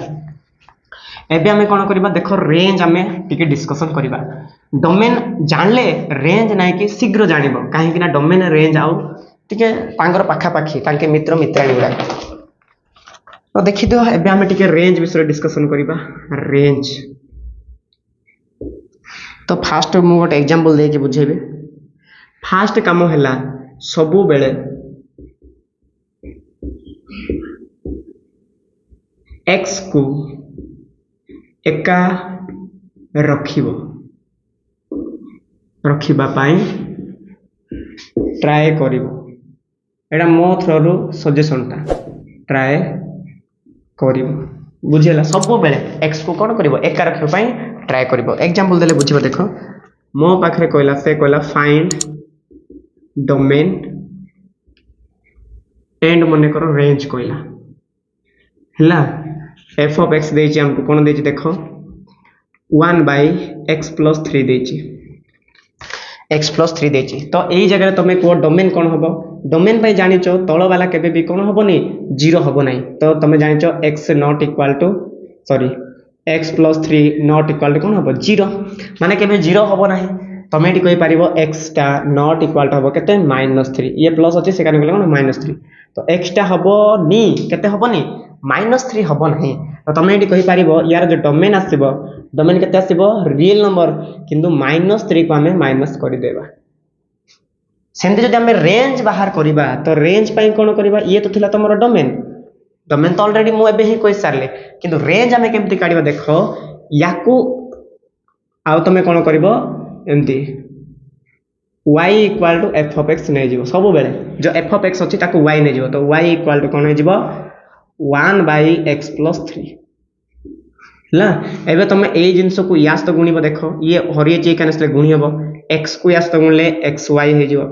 एबे हमें कोन करबा देखो रेंज हमें टिके डिस्कशन करबा डोमेन जानले रेंज नाही कि शीघ्र जानिबो काहे कि ना डोमेन रेंज आउ टिके तांगर पाखा पाखी तांके मित्र मित्राणी गुडा तो देखि दियो एबे हमें टिके रेंज विषय डिस्कशन करबा रेंज तो फास्ट मु गोटे एग्जांपल दे के बुझेबे फास्ट काम हैला सबु बेले x को एका रखिबा पाई ट्राई करिवो एटा मो थ्रू सजेशन ता ट्राई करिवो बुझेला सब बेले x को कोन करिवो एका रखिबा पाई ट्राई करिवो एग्जांपल देले बुझिबो देखो मो पाखरे कहला से कहला फाइंड डोमेन एंड मने करो रेंज कहला हैला f of x देछि हमको कोन देछि देखो 1 by x plus 3 देछि x plus 3 देछि तो एई जगह तमे को डोमेन कोन हबो डोमेन भाई जानिचो तळ वाला केबे भी कोन हबो नै 0 हबो नै तो तमे जानिचो x not equal to sorry x plus 3 not equal to कौन हम 0 माने केबे 0 हबो नाही तमे एटी कहि पारिबो x टा नॉट इक्वल टू हबो केते -3 ये प्लस अछि से काने गले कोन -3 तो x टा हबो नी केते हबो नी -3 हबो नाही तो तमे एटी कहि पारिबो यार जो डोमेन आसीबो डोमेन केते आसीबो रियल नंबर किंतु -3 को हमें माइनस करि देबा सेंते जदि हमें रेंज बाहर करिबा तो रेंज पई कोन करिबा ये तो थिला तमरो डोमेन डोमेन तो ऑलरेडी मु एबे ही कहि सारले किंतु रेंज हमें केमति काढिबा देखो याकू आउ तमे कोन करिवो एमती y equal to f of x नै जिवो सब बेले जो f of x अछि ताकू y नै जिवो तो y इक्वल टू कोन जिवो 1 by x plus 3 ला एबे तमे ए जिंस को यास तो गुणिबो देखो ये हरिये चे कानसले गुणी हबो x को यास तो गुणले xy हे जिवो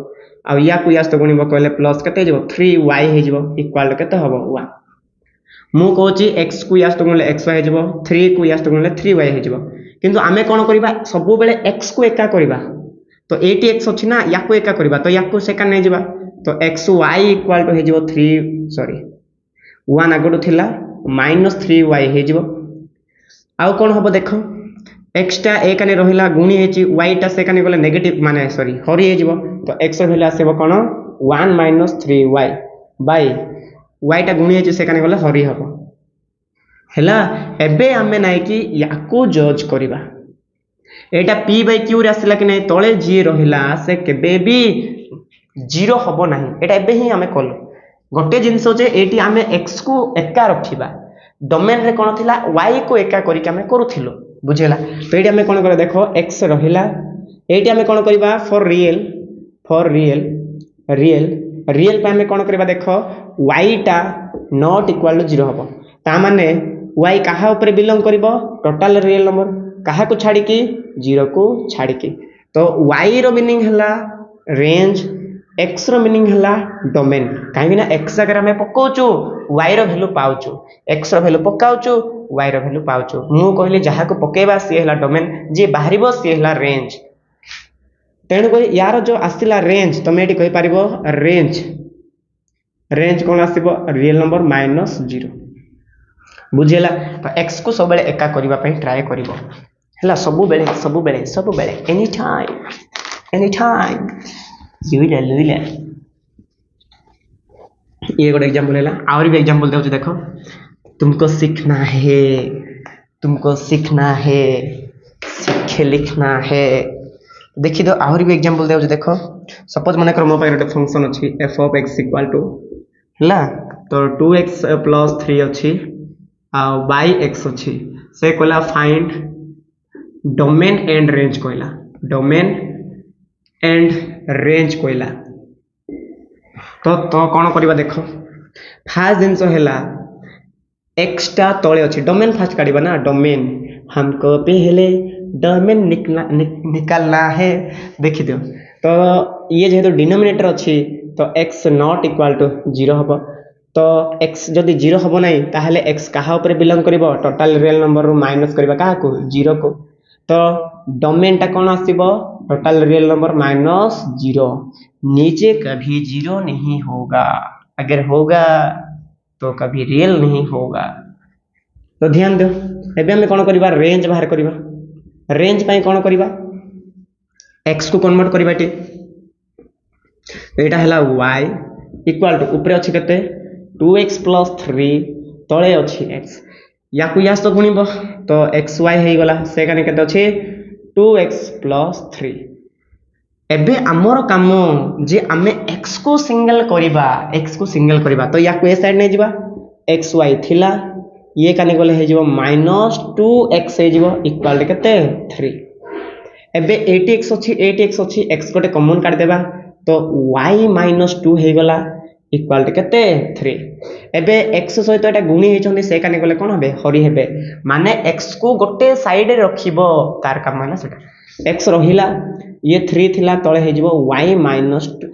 आ या को यास तो गुणिबो कहले प्लस केते जिवो 3y हे जिवो इक्वल टू केते हबो 1 मु कहूची x को यास तो गुणले xy हे जिवो 3 को यास तो गुणले 3y हे जिवो किंतु आमे कोन करिबा सब बेले x को एका करिबा तो 80x अछि ना या को एका करिबा तो या को सेका नै जिबा तो xy इक्वल टू हे जिवो 3 सॉरी 1 आगडु थिला -3y हे जिवो आउ कोन हबो देखो x टा ए काने रहिला गुणी हेची y टा से काने गले नेगेटिव माने सॉरी हरि हे जिवो तो x वैल्यू आसेबो कोन 1 - 3y बाय y टा गुणी हेची से काने गले हरि हबो हैला एबे हमें नाइ कि याकू जज करिबा एटा p बाय q रे आसिला कि नै तळे जी रहिला से केबे भी 0 हबो नाही एटा एबे ही हमें कल गोटे जिंसो जे एटी हमें x को एका रखिबा डोमेन रे कोन थिला y को एका करि के हमें करूथिलो बुझेला तो एटी हमें कोन करे देखो x रहिला एटी हमें कोन करिबा फॉर रियल रियल पे हमें कोन करिबा देखो y टा नॉट इक्वल टू 0 हबो ता माने y कहा ऊपर बिलोंग करिवो टोटल रियल नंबर कहा को छाडी की 0 को छाडी की तो y रो मीनिंग हला रेंज x रो मीनिंग हला डोमेन काहे ना x अगर हमें पकोचो y रो वैल्यू पाउचो x रो वैल्यू पकाउचो y रो वैल्यू पाउचो मु कहले जहा को पकेबा से हला डोमेन जे बाहरिबो से हला रेंज तेणु को यार जो आसिला रेंज तमे एटी कहि पारिबो रेंज कोन आसीबो रियल नंबर -0 बुझेला तो x को सब बेले एका करिबा पई ट्राई करिवो हला सब बेले एनी टाइम लुइला ये गोटे एग्जांपल हैला और भी एग्जांपल देउ देखो तुमको सीखना है सीखे लिखना है देखि दो और भी एग्जांपल देउ देखो सपोज माने कर मो पाइ गोटे फंक्शन अछि f of x equal to हला तो 2x plus 3 अछि आ y x अछि से Cola find domain and range कोइला तो कौन करिबा देखो फास्ट जिंस हैला x टा तळे अछि डोमेन फास्ट काढिबा ना डोमेन हमको पहले डोमेन निकालना है देखि दियो तो ये जेहेतु डिनोमिनेटर अछि तो x नॉट इक्वल टू 0 हबो तो x जदि 0 हबो नै ताहले x कहा ऊपर belong करिवो total real number rho minus करिबा कहा को 0 को तो डोमेन टा कोन आसीबो टोटल रियल नंबर -0 नीचे कभी 0 नहीं होगा अगर होगा तो कभी रियल नहीं होगा तो ध्यान दो एबे हम कोन करिबा रेंज बाहर करिबा रेंज पई कोन करिबा x को कन्वर्ट करिबा टी एटा हला y इक्वल टू ऊपर अछि कते 2x plus 3 तळे अछि x या को यास तो गुणिबो तो xy हे गला से काने केते अछि 2x plus 3 एबे हमर काम जे हमें x को सिंगल करिबा तो या को ए साइड नै जिबा xy थिला ये काने गले हे जिवो -2x हे जिवो इक्वल टू केते 3 एबे 8x अछि x कोटे कॉमन काट देबा तो y -2 हे गला इक्वल टू केते 3 एबे x सहित एटा गुणी हे छथि से काने गले कोन हबे हरि हेबे माने x को गोटे साइड रे रखिबो तार काम ना सेटा x रहिला ये 3 थिला तळे हे जिवो y -2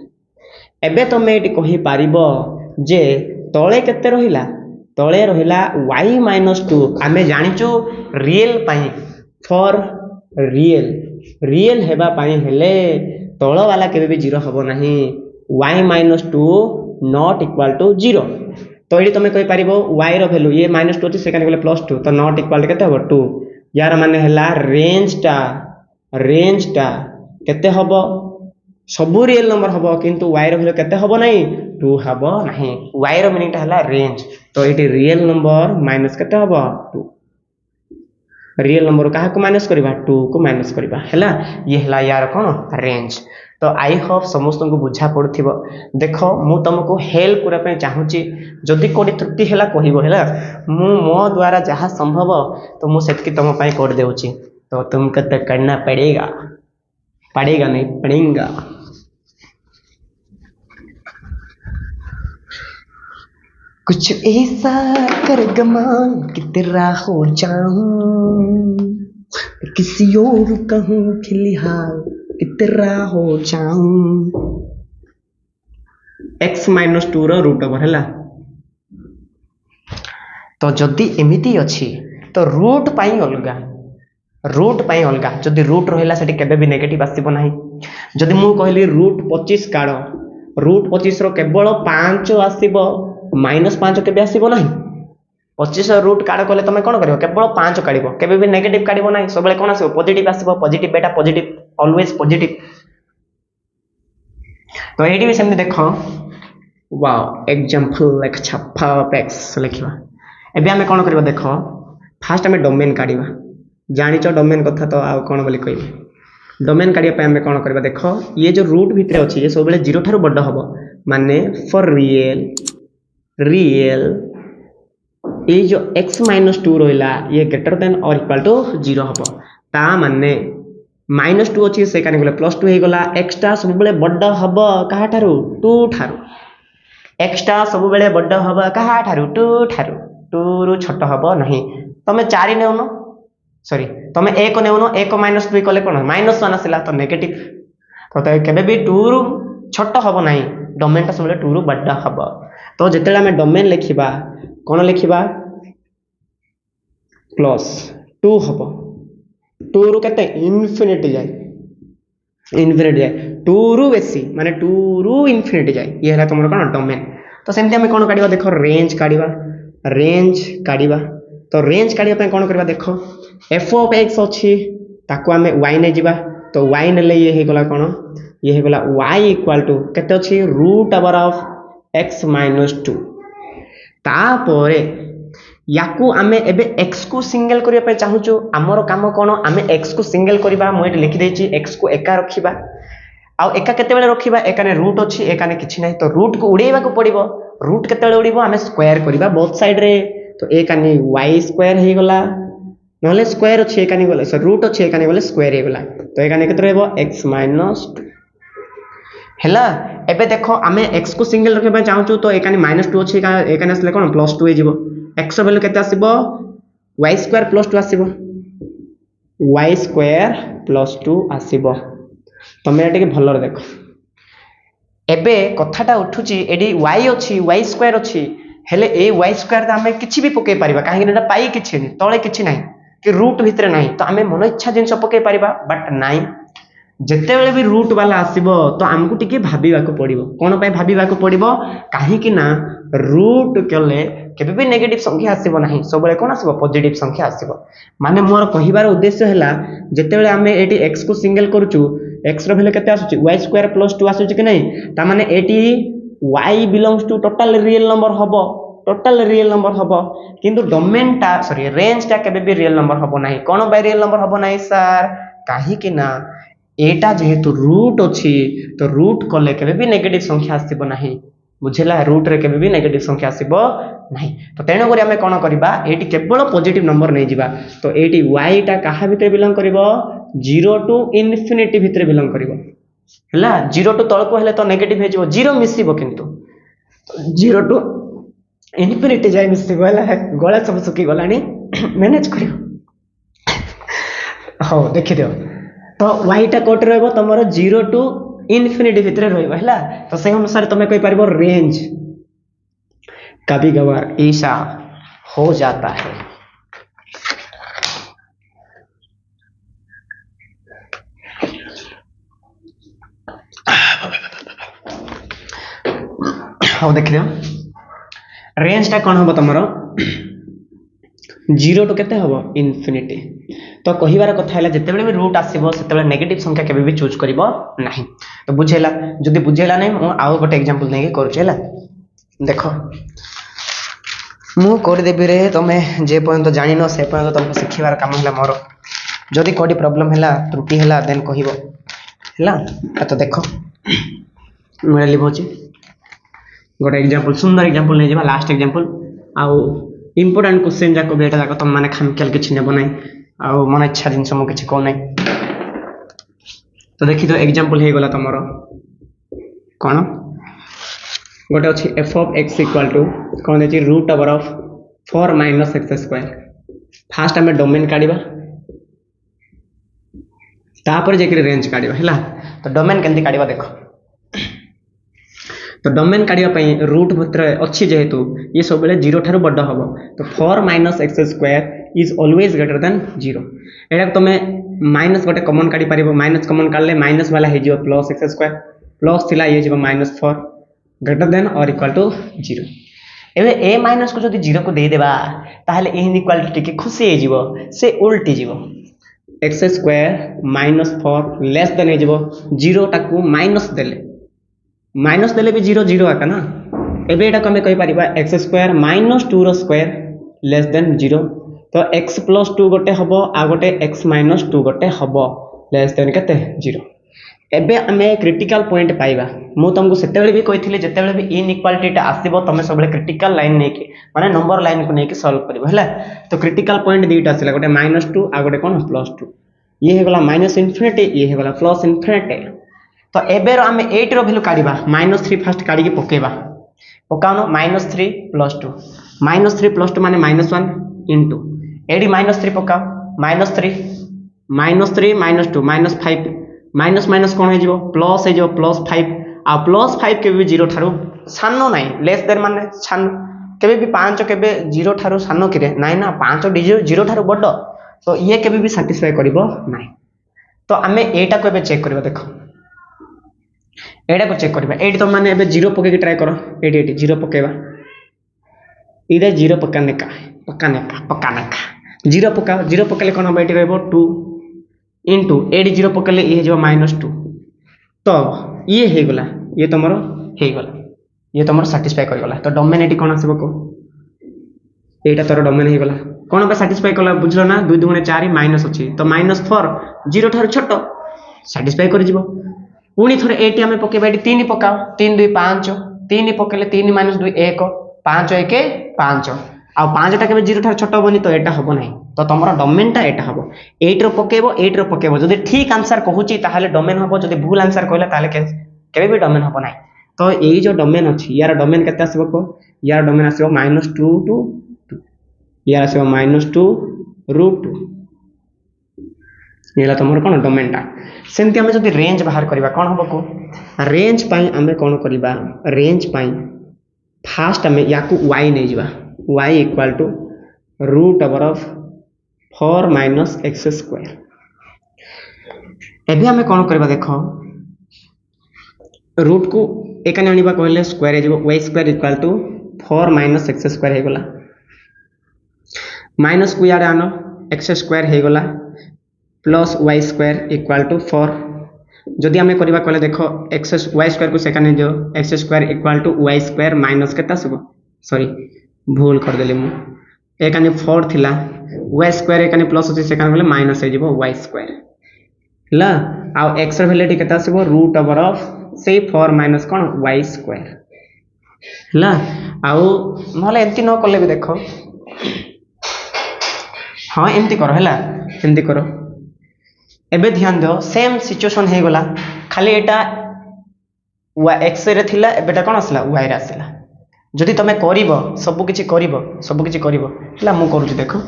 एबे तमे एटी कहि पारिबो जे तळे केते रहिला तळे रहिला y -2 आमे जानिचो रियल पई फॉर रियल हेबा पई हेले तळ वाला केबे भी 0 हबो नाही y -2 not equal to 0 तो ये तुम कहीपर y रैल्यू ये -2 अच्छे से गले +2 तो नॉट इक्वाल के 2 यार माने है रेंजटा केते हम सबू रियल नंबर हम किंतु y रैल्यू केते हम नहीं 2 हम नहीं y रो मीनिंग है रेंज तो ये रियल नंबर माइनस केते हम 2 रियल नंबर क्या माइनस करवा 2 को माइनस करवा है ये है यार कौन रेंज तो आई होप समस्त को बुझा पड़ो देख मु तुमको हेल्प करने चाहूँगी जदि कौटी त्रुटि है कहला मो द्वारा जहाँ संभव तो मुझे तुम कर देउची तो तुमको तो करना पड़ेगा पड़ेगा नहीं पड़ेगा कुछ ऐसा कर गमान कि तेरा हो जाऊं किसी और कहूँ फिलहाल कि तेरा हो जाऊं x -2 रो रूट ओवर है तो जदि एमिति अच्छी तो रूट पाई अलगा जदि रूट रहा से केबे भी नेगेटिव आसीबो नाही जदि मु कहली रूट 25 काढ़ रूट 25 रो केवल 5 आसीबो -5 केबे आसीबो नाही 25 रूट काढ़ कले तुम कौन कर केवल 5 काढ़ केबे भी नेगेटिव काढ़ ना सब कौन आसो पॉजिटिव आसीबो पॉजिटिव बेटा पॉजिटिव ऑलवेज पॉजिटिव तो ये भी सेमती देख वाओ एग्जांपल लाइक छापा पेक्स लिखा एबे हमें कौन करबा देख फास्ट हमें डोमेन काढ़ा जानिच डोमेन कथा तो आ कौन बोली कह डोमेन काढ़ा हमें कौन करबा देख ये जो रूट भितर अच्छी ये सब 0 ठारू बड़ हम माने फॉर रियल ये जो x -2 रहा ये ग्रेटर देन और इक्वल टू 0 हम ता माने -2 अच्छी से गले +2 हो गला एक्सटा सब बड़ हम क्या 2 ठारू एक्सटा सब बड़ हम क्या 2 ठारू 2 रु छोट हम नहीं तुम 4 नेउन सॉरी तुम 1 नेउन 1 -2 कले कौन -1 आसला तो नेगेटिव तो केबे भी 2 रु छोट हम नहीं डोमेन सब 2 रु बड़ हम तो जिते आम डोमेन लिखा कौन लिखा +2 हम 2 रु के इनफिनिटी जाए 2 रु बेसी माने 2 रु इनफिनिटी जाए ये है तुम कौन डोमेन तो सेमती आम कौन काढ़ा देख रेंज तो रेंज काढ़ा कौन करवा देख एफ ऑफ एक्स अच्छी ताको आम वाई नहीं जावा तो वाई ने ये होगला कौन ये होगला वाई इक्वाल टू केते अच्छी रूट ओवर ऑफ x -2 तापर याकू आमे एबे x को सिंगल करिया पे चाहूचु हमरो काम कोन आमे x को सिंगल करबा मु एट लिखि देछि x को एका रखिबा आ एका केते बेले रखिबा एकाने रूट अछि एकाने किछि नै तो रूट को उड़ेबा को पड़िबो रूट केते बेले उड़िबो आमे स्क्वायर करबा बोथ साइड रे तो एकाने y स्क्वायर हे गला नले स्क्वायर अछि एकाने गले सो रूट अछि एकाने गले स्क्वायर हे गला तो एकाने केते रहबो x -2 हैला एबे देखो आमे x को सिंगल रखबा चाहूचु तो एकाने -2 अछि एकाने असले कोन +2 हे जिवो x वैल्यू केते आसीबो y स्क्वायर +2 आसीबो y स्क्वायर +2 आसीबो तमे एटे के भलर देखो एबे कथाटा उठुची एडी y अछि y स्क्वायर अछि हेले ए y स्क्वायर त हमें किछि भी पके परिबा काहे कि एटा पाई किछि नै तळे किछि नै कि रूट भितर नै तो हमें मन इच्छा जिंस पके परिबा बट नाइ जिते बेले भी रूट वाला आसीबो तो हमको टिके भाबीबा को पड़िबो कोन पय भाबीबा को पड़िबो काहे कि ना रूट कले केबे भी नेगेटिव संख्या आसीबो नाही सब बेले कोन आसीबो पॉजिटिव संख्या आसीबो माने मोर कहिबार उद्देश्य हैला जिते बेले हमें एटी x को सिंगल करूचु x रो वैल्यू केते आसुची y स्क्वायर +2 आसुची कि नै ता माने एटी y belongs to total real number हबो किंतु डोमेन ता सॉरी रेंज ता केबे भी रियल नंबर हबो नाही कोन बाय रियल नंबर हबो नाही सर काहे कि ना एटा जेहेतु रूट अछि तो रूट कले केबे भी नेगेटिव संख्या आसीबो नाही बुझेला रूट रे केबे भी नेगेटिव संख्या आसीबो नाही तो तेनो करी हमें कोन करबा एटी केवल पॉजिटिव नंबर नै जिबा तो एटी y टा काहा भितर बिलोंग करबो 0 टू इन्फिनिटी भितर बिलोंग करबो हैला 0 टू तळको हेले तो नेगेटिव हे जिवो 0 मिसिबो किंतु 0 टू इन्फिनिटी जाय मिसिबो हैला गळा सब सुकी गलानी मैनेज करियो हो देखि दियो तो y टा कोट रहबो तमरो 0 टू इन्फिनिटी भितर रहबो हैला तो से अनुसार तमे कहि परबो रेंज कभी कभार ऐसा हो जाता है हाँ देख रहे हो रेंजटा कौन हम तुम 0 टू केते हम इनफिनिटी तो कहिबार कथा है जिते भी रूट आसो से नेगेटिव संख्या केबे भी चूज करिवो नाही तो बुझेला जदि बुझेला नहीं मु आउ गोटे एग्जांपल नहीं करूछेला देखो मु कर देबी रे तमे जे पर्यंत जानिनो से पर्यंत तुमको शिखिबार काम होला मोर जदि कोडी प्रॉब्लम हैला त्रुटि हैला देन कहिवो हैला तो देखो मैं लिखोची गोटे एग्जांपल सुंदर एग्जांपल नहीं जेबा लास्ट एग्जांपल आउ इंपोर्टेंट क्वेश्चन जाको बेटा जाको तुम माने खामखेल किछि नेबो नै आउ मन इच्छा जिनस मु किछि को नै तो देखि तो एग्जांपल हे गला तमरो कोन गोटे अछि f of x equal to कोन देछि root over of 4 minus x square first हमें डोमेन काढिबा तापर जेकरी रेंज काढिबा हैला तो डोमेन केंति काढिबा देखो तो डोमेन काढिबा पई रूट भीतर अछि जेहेतु ये सब बेले 0 थारु बड हबो तो 4 minus x square is always greater than 0 एटा तमे माइनस गोटे कॉमन काढि परिबो माइनस कॉमन काढले माइनस वाला हे जिवो प्लस x स्क्वायर प्लस थिला ये जिवो -4 ग्रेटर देन और इक्वल टू 0 एबे a माइनस को जदि 0 को दे देबा ताहले ए इनइक्वालिटी के खुशी हे जिवो से उल्टी जिवो x स्क्वायर -4 लेस देन हे जिवो 0 टाकू माइनस देले भी 0 0 आका ना एबे एटा को हमें कहि परिबा x स्क्वायर -2 रो स्क्वायर लेस देन 0 तो x प्लस 2 गोटे हबो आ गोटे x माइनस 2 गोटे हबो लेस देन केते 0 एबे हमें क्रिटिकल पॉइंट पाइबा मु तुमको सेतेबेले भी कहिथिले जेतेबेले भी इनइक्वालिटीटा आसीबो तमे सबले क्रिटिकल लाइन नै के माने नंबर लाइन को नै के सॉल्व करबो हैला तो क्रिटिकल पॉइंट दीटा आसीला गोटे -2 आ गोटे कोन +2 ये हे गला माइनस इनफिनिटी ये हे गला प्लस इनफिनिटी तो एबे रो हमें 8 रो वैल्यू काढिबा -3 फर्स्ट काढी के पकेबा पकानो -3 + 2 -3 + 2 माने -1 इनटू एडी -3 पकाओ -3 -2 -5 माइनस माइनस कौन हो जिवो प्लस हे जिवो +5 आ +5 के भी 0 थारु सानो नाही लेस देन माने छान केबे भी 5 केबे 0 थारु सानो किरे नाही ना 5 डिजिट 0 थारु बड्ड तो ये केबे भी सैटिस्फाई करिवो नाही तो हमें एटा को एबे चेक करबा देखो एटा को चेक करबा एडी तो माने एबे 0 पके के ट्राई करो एडी 0 पकेबा इधर 0 पकाने का 0 पका 0 पकेले कोन हम एटी रहबो 2 इनटू एडी 0 पकेले ये जो -2 तो ये हे गला ये तमरो हे गला ये तमरो सैटिस्फाई कर गला तो डोमेन एटी कोन आसीबो को एटा तोर डोमेन हे गला कोन बे सैटिस्फाई कला बुझलो ना 2 2 4 माइनस अछि तो -4 0 थार छोटो सैटिस्फाई कर जिवो पुनी थोरे एटी हमें पकेबा एटी 3 पकाओ 3 2 5 3 पकेले 3 - 2 1 5 1 5 आ 5 टा के 0 थार छोटो बनी तो एटा हबो नाही तो तमरा डोमेन टा एटा हबो 8 रो पकेबो जदी ठीक आंसर कहूची ताहाले डोमेन हबो जदी भूल आंसर कहला ताहाले केबे भी डोमेन हबो नाही तो एई जो डोमेन अछि यार डोमेन केते आसीबो को यार डोमेन आसीबो -2 टू 2 यार आसीबो -2 √2 येला तमर कोन डोमेन टा सेमति हमें जदी रेंज बाहर करबा कोन हबो को रेंज पई हमें कोन करबा रेंज पई फास्ट हमें याकू y नै जिबा y equal to root over of 4 minus x square एबे हमें कोन करबा देखो रूट को एकाने आनिबा कहले स्क्वायर हे जिवो y square equal to 4 minus x square हे गला माइनस को याडे आनो x स्क्वायर हे गला plus y square equal to 4 जदि हमें करबा कहले देखो x y स्क्वायर को सेकाने जो x square equal to y square minus केता सब सॉरी भूल कर देले मु एकाने 4 थिला y स्क्वायर एकाने प्लस अछि सेकाने बोले माइनस हे जिवो y स्क्वायर ला आ x र वैल्यू केता आसीबो रूट ओवर ऑफ से 4 माइनस कोन y स्क्वायर ला आउ नहले एंती न करले भी देखो हां एंती करो हैला एंती करो एबे ध्यान दो सेम सिचुएशन हे गला खाली एटा x रे थिला एबेटा कोन आसला y रे आसला जदि तमे करिवो सब किछि करिवो हला मु करूछि देखो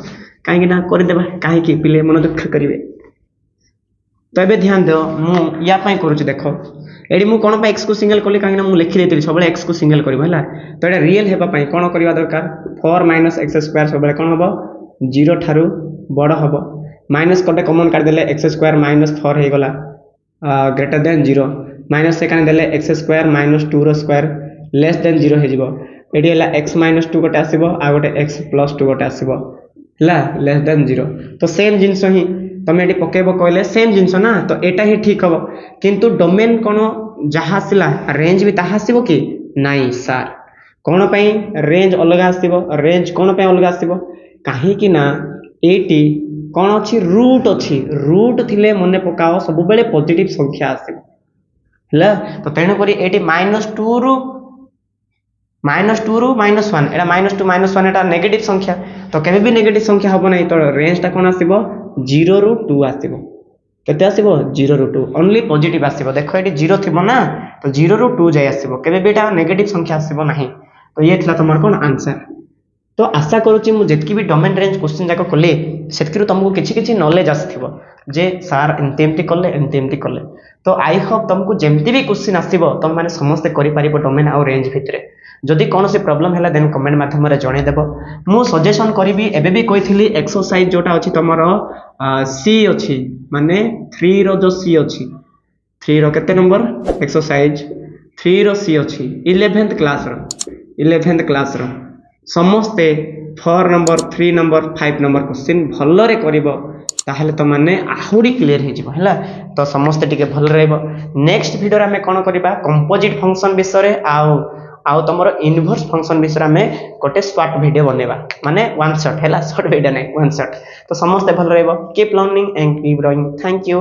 काहे कि ना कर देबा काहे कि पिले मन दुख करिवे तो एबे ध्यान दो मु या पई करूछि देखो एडी मु कोन पई x को सिंगल करली काहे ना मु लिखि देतिली सबले x को सिंगल करबो हला तो एटा रियल हेबा पई कोन करबा दरकार 4 माइनस x स्क्वायर सबले कोन हबो 0 थारु बड़ हबो माइनस कोटे कॉमन काट देले x स्क्वायर -4 हे गला ग्रेटर देन 0 माइनस सेकंड देले x स्क्वायर -2 रो स्क्वायर लेस देन 0 हे जिवो एटी है एक्स माइनस टू गोटे आसो आ गोटे एक्स प्लस टू गोटे आसो है लेस देन 0 तो सेम जिनस ही तुम ये पकेब कहले सेम जिनस ना तो यहाँ ही ठीक हम किंतु डोमेन कौन जहाँ आसला रेंज भी ताहा आसो कि नाई सार कौन पाई रेंज अलग आसो रेंज कौन पाई अलग आसो कहीं ना एटी कौन अच्छी रूट थिले मन पकाओ सब बेले पॉजिटिव संख्या आसो है तो तेणुक ये -2 रु -2 रु -1 एटा -2 -1 एटा नेगेटिव संख्या तो केबे भी नेगेटिव संख्या हम ना तो रेंजटा कौन आसो 0 रु 2 आसो केते आसो 0 रु 2 ओनली पॉजिटिव आसो देख ये 0 थी ना तो 0 रु 2 जाए आसो केबे भी एटा नेगेटिव संख्या आसो ना तो ये थिला तुम कौन आंसर तो आशा करुच्ची मुझे भी डोमेन रेंज क्वेश्चन जाक कले से तुमको किसी नॉलेज आसो जे सार एमती कले एमती कले तो आई होप तुमको जमती भी क्वेश्चन आसो तुम मैंने समस्ते कर डोमेन आउ रेंज भितर जदि कौन से प्रोब्लेम है देन कमेंट माध्यम जनईदेव मु सजेसन करी एबे भी कही एक्सरसाइज जोटा अच्छी तुम सी अच्छी माने 3 रो जो सी अच्छी 3 रो केते नंबर एक्सरसाइज 3 रो सी अच्छी 11th क्लास रो समस्ते 4 नंबर 3 नंबर 5 नंबर क्वेश्चन भलरे करिवो ताहले तो माने आहुरी क्लियर हो जिवो हैला तो समस्ते टिके भल रहइबो नेक्स्ट वीडियो रे हमें कोन करिबा कंपोजिट फंक्शन विषय रे आउ तुमर इनवर्स फंक्शन विषय में गोटे शॉर्ट वीडियो बनेबा माने वन शॉट हैला शॉर्ट वीडियो नै वन शॉट तो समस्ते भल रहइबो keep learning and keep growing thank you.